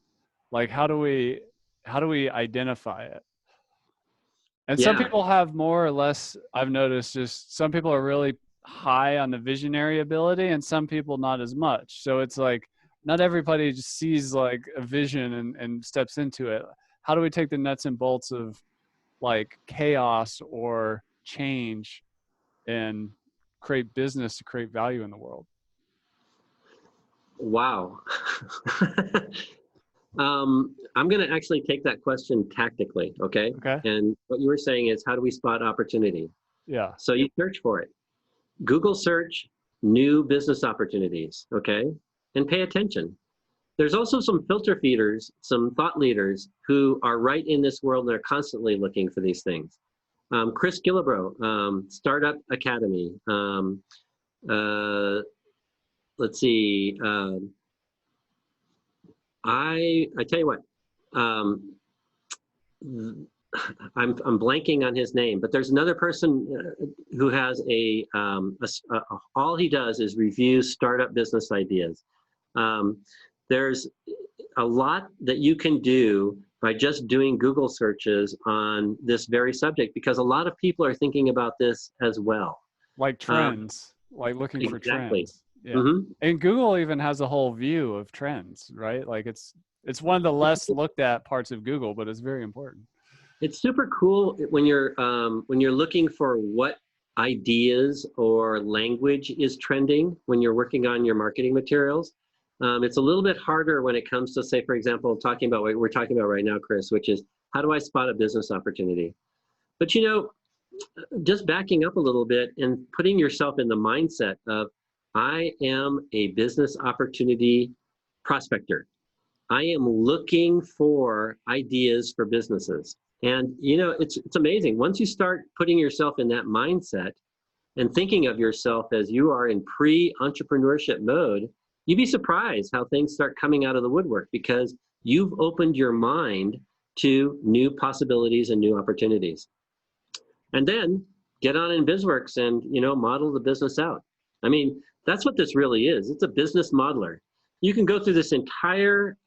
Speaker 1: Like how do we identify it? And some
Speaker 2: Yeah.
Speaker 1: people have more or less, I've noticed, just some people are really high on the visionary ability and some people not as much. So it's like not everybody just sees like a vision and steps into it. How do we take the nuts and bolts of like chaos or change and create business to create value in the world?
Speaker 2: Wow. I'm going to actually take that question tactically, okay?
Speaker 1: Okay.
Speaker 2: And what you were saying is, how do we spot opportunity?
Speaker 1: Yeah.
Speaker 2: So you search for it. Google search new business opportunities, okay? And pay attention. There's also some filter feeders, some thought leaders who are right in this world and are constantly looking for these things. Chris Gillibro, Startup Academy. Let's see. I tell you what, I'm blanking on his name, but there's another person who has all he does is review startup business ideas. There's a lot that you can do by just doing Google searches on this very subject, because a lot of people are thinking about this as well.
Speaker 1: Like trends, like looking for
Speaker 2: Exactly.
Speaker 1: trends. Yeah.
Speaker 2: Mm-hmm.
Speaker 1: And Google even has a whole view of trends, right? Like it's one of the less looked at parts of Google, but it's very important.
Speaker 2: It's super cool when you're looking for what ideas or language is trending when you're working on your marketing materials. It's a little bit harder when it comes to, say, for example, talking about what we're talking about right now, Chris, which is how do I spot a business opportunity? But just backing up a little bit and putting yourself in the mindset of, I am a business opportunity prospector. I am looking for ideas for businesses. And it's amazing. Once you start putting yourself in that mindset and thinking of yourself as you are in pre-entrepreneurship mode, you'd be surprised how things start coming out of the woodwork, because you've opened your mind to new possibilities and new opportunities. And then get on InBizWorks and model the business out. I mean, that's what this really is. It's a business modeler. You can go through this entire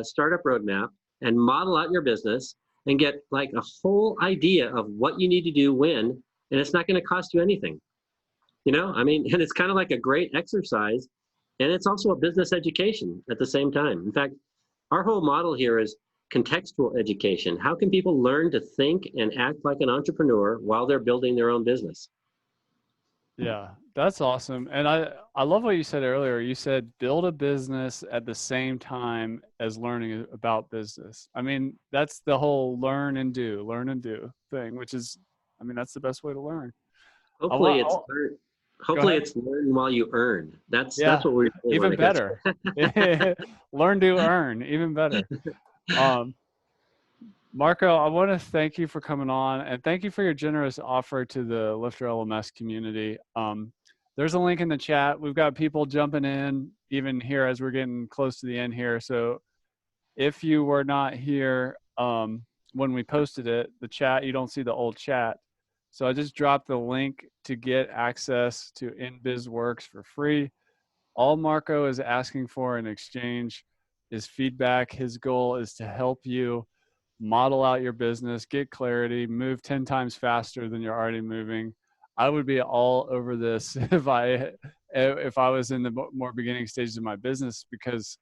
Speaker 2: startup roadmap and model out your business and get like a whole idea of what you need to do when, and it's not going to cost you anything. And it's kind of like a great exercise, and it's also a business education at the same time. In fact, our whole model here is contextual education. How can people learn to think and act like an entrepreneur while they're building their own business?
Speaker 1: Yeah, that's awesome. And I love what you said earlier. You said build a business at the same time as learning about business. I mean, that's the whole learn and do thing, which is, I mean, that's the best way to learn.
Speaker 2: Hopefully
Speaker 1: Go ahead.
Speaker 2: it's learn while you earn. That's
Speaker 1: Yeah,
Speaker 2: what we really
Speaker 1: even better. Learn to earn, even better. Marco, I want to thank you for coming on, and thank you for your generous offer to the LifterLMS community. There's a link in the chat. We've got people jumping in even here as we're getting close to the end here. So if you were not here when we posted it, the chat, you don't see the old chat. So I just dropped the link to get access to InBizWorks for free. All Marco is asking for in exchange is feedback. His goal is to help you model out your business, get clarity, move 10 times faster than you're already moving. I would be all over this if I was in the more beginning stages of my business, because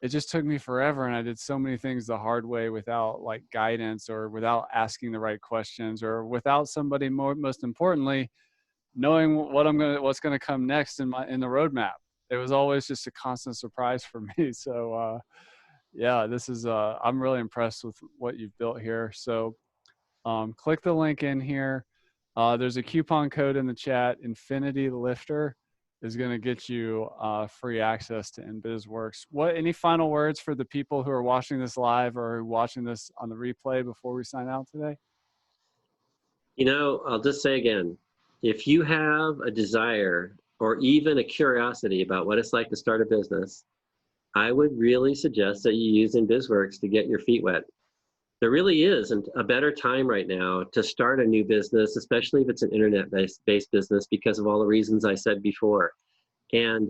Speaker 1: it just took me forever and I did so many things the hard way without like guidance or without asking the right questions or without somebody most importantly knowing what's going to come next in the roadmap. It was always just a constant surprise for me. So yeah, this is I'm really impressed with what you've built here. So click the link in here. There's a coupon code in the chat. Infinity Lifter is going to get you free access to InBizWorks. Any final words for the people who are watching this live or watching this on the replay before we sign out today?
Speaker 2: You know, I'll just say again, if you have a desire or even a curiosity about what it's like to start a business, I would really suggest that you use InBizWorks to get your feet wet. There really isn't a better time right now to start a new business, especially if it's an internet-based business, because of all the reasons I said before. And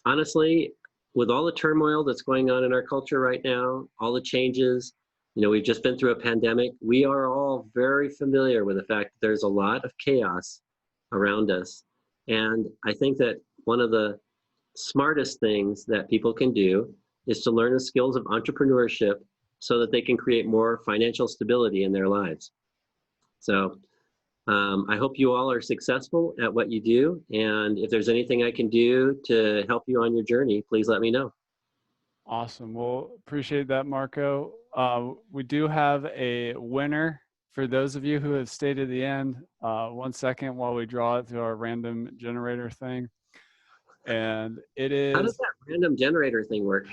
Speaker 2: honestly, with all the turmoil that's going on in our culture right now, all the changes, you know, we've just been through a pandemic. We are all very familiar with the fact that there's a lot of chaos around us. And I think that one of the smartest things that people can do is to learn the skills of entrepreneurship so that they can create more financial stability in their lives. So I hope you all are successful at what you do. And if there's anything I can do to help you on your journey, please let me know.
Speaker 1: Awesome. Well, appreciate that, Marco. We do have a winner for those of you who have stayed to the end. 1 second while we draw it through our random generator thing. And it is...
Speaker 2: How does that random generator thing work?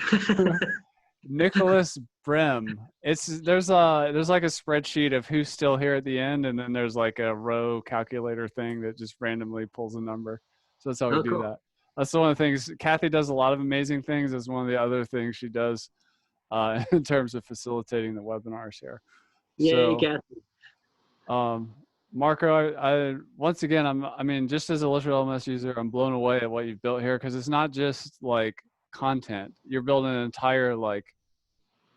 Speaker 1: Nicholas Brem. There's like a spreadsheet of who's still here at the end, and then there's like a row calculator thing that just randomly pulls a number. So that's how we do that. That's one of the things. Kathy does a lot of amazing things. It's one of the other things she does in terms of facilitating the webinars here.
Speaker 2: Yay, Kathy.
Speaker 1: Marco, I once again, I mean, just as a LifterLMS user, I'm blown away at what you've built here, because it's not just like content. You're building an entire, like,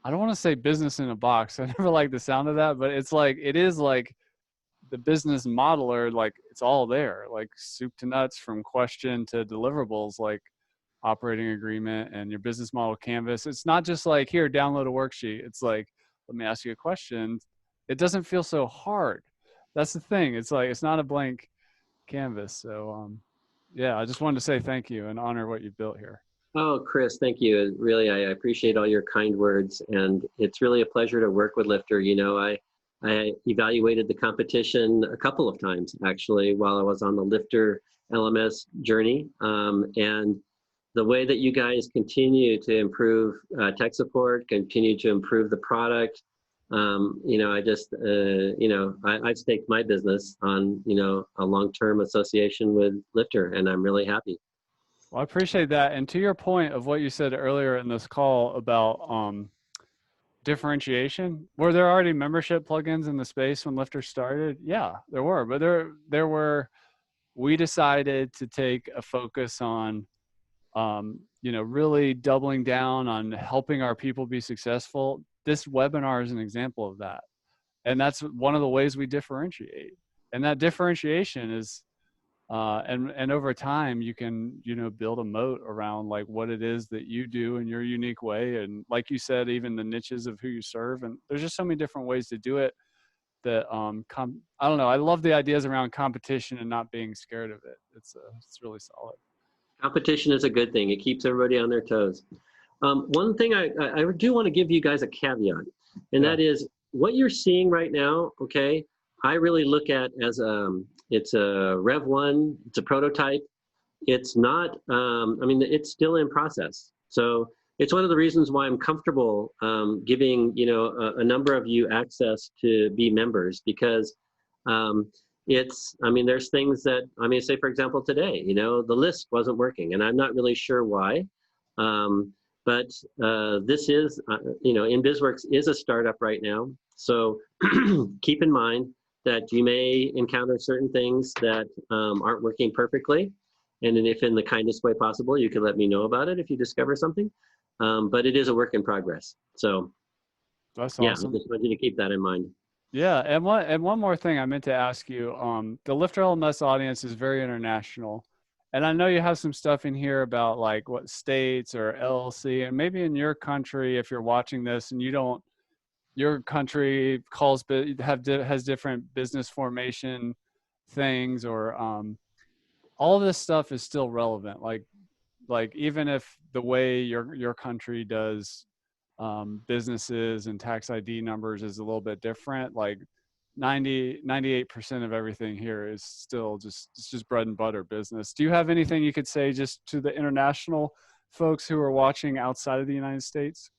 Speaker 1: I don't want to say business in a box. I never like the sound of that, but it is like the business modeler, like it's all there, like soup to nuts, from question to deliverables, like operating agreement and your business model canvas. It's not just like, here, download a worksheet. It's like, let me ask you a question. It doesn't feel so hard. That's the thing. It's like, it's not a blank canvas. So yeah, I just wanted to say thank you and honor what you've built here.
Speaker 2: Oh, Chris, thank you. Really, I appreciate all your kind words, and it's really a pleasure to work with Lifter. You know, I evaluated the competition a couple of times, actually, while I was on the LifterLMS journey, and the way that you guys continue to improve tech support, continue to improve the product, you know, I just, you know, I've staked my business on, you know, a long-term association with Lifter, and I'm really happy.
Speaker 1: Well, I appreciate that. And to your point of what you said earlier in this call about differentiation, were there already membership plugins in the space when Lifter started? Yeah, there were. But there were, we decided to take a focus on, you know, really doubling down on helping our people be successful. This webinar is an example of that. And that's one of the ways we differentiate. And that differentiation is, and over time you can, you know, build a moat around like what it is that you do in your unique way. And like you said, even the niches of who you serve. And there's just so many different ways to do it that, I don't know. I love the ideas around competition and not being scared of it. It's really solid.
Speaker 2: Competition is a good thing. It keeps everybody on their toes. One thing I do want to give you guys a caveat, and that is what you're seeing right now, okay, I really look at as it's a Rev 1, it's a prototype. It's not, I mean, it's still in process. So it's one of the reasons why I'm comfortable giving, you know, a number of you access to be members, because it's, I mean, there's things that, I mean, say for example, today, you know, the list wasn't working, and I'm not really sure why. But this is, you know, InBizWorks is a startup right now. So keep in mind that you may encounter certain things that aren't working perfectly. And then if in the kindest way possible, you can let me know about it if you discover something. But it is a work in progress. So
Speaker 1: that's
Speaker 2: yeah,
Speaker 1: awesome.
Speaker 2: I just want you to keep that in mind.
Speaker 1: Yeah, and one more thing I meant to ask you. The LifterLMS audience is very international. And I know you have some stuff in here about like what states or LLC, and maybe in your country, if you're watching this and you don't, your country has different business formation things, or all of this stuff is still relevant. Like even if the way your country does businesses and tax ID numbers is a little bit different, like 98% of everything here is still it's just bread and butter business. Do you have anything you could say just to the international folks who are watching outside of the United States?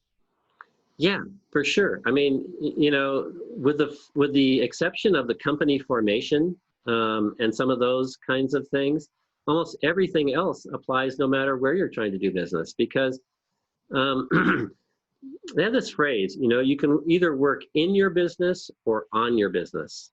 Speaker 2: Yeah, for sure. I mean, you know, with the exception of the company formation and some of those kinds of things, almost everything else applies no matter where you're trying to do business, because they have this phrase, you know, you can either work in your business or on your business.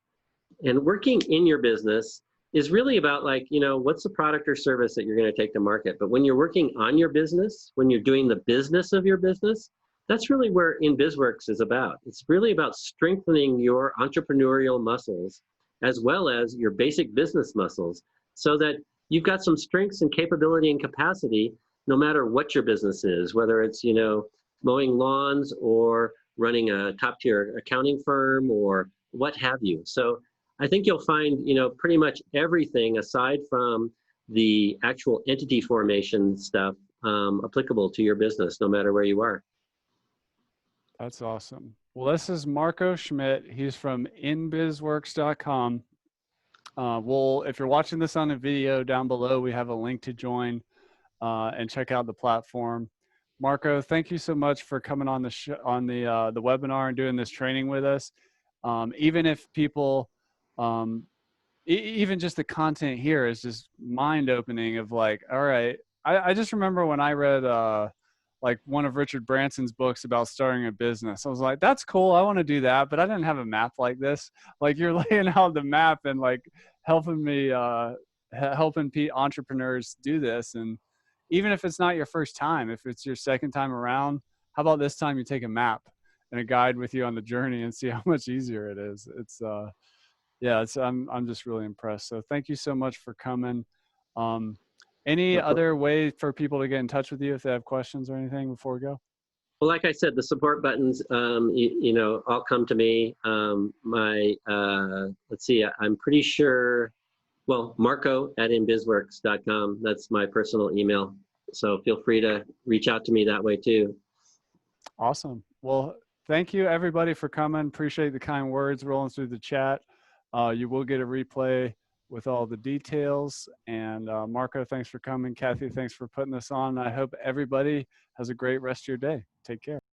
Speaker 2: And working in your business is really about, like, you know, what's the product or service that you're going to take to market. But when you're working on your business, when you're doing the business of your business, that's really where InBizWorks is about. It's really about strengthening your entrepreneurial muscles as well as your basic business muscles, so that you've got some strengths and capability and capacity no matter what your business is, whether it's, you know, mowing lawns or running a top-tier accounting firm or what have you. So I think you'll find, you know, pretty much everything aside from the actual entity formation stuff applicable to your business, no matter where you are.
Speaker 1: That's awesome. Well, this is Marco Schmidt. He's from InBizWorks.com. If you're watching this on a video, down below, we have a link to join and check out the platform. Marco, thank you so much for coming on the webinar and doing this training with us. Even if people, even just the content here is just mind-opening of, like, all right, I just remember when I read like one of Richard Branson's books about starting a business. I was like, that's cool, I want to do that, but I didn't have a map like this. Like, you're laying out the map and, like, helping me, helping entrepreneurs do this. And even if it's not your first time, if it's your second time around, how about this time you take a map and a guide with you on the journey and see how much easier it is. Yeah, I'm just really impressed. So thank you so much for coming. Any other way for people to get in touch with you if they have questions or anything before we go?
Speaker 2: Well, like I said, the support buttons, you know, all come to me. Let's see, I'm pretty sure, well, Marco@inbizworks.com. That's my personal email. So feel free to reach out to me that way too.
Speaker 1: Awesome. Well, thank you everybody for coming. Appreciate the kind words rolling through the chat. You will get a replay with all the details. And Marco, thanks for coming. Kathy, thanks for putting this on. I hope everybody has a great rest of your day. Take care.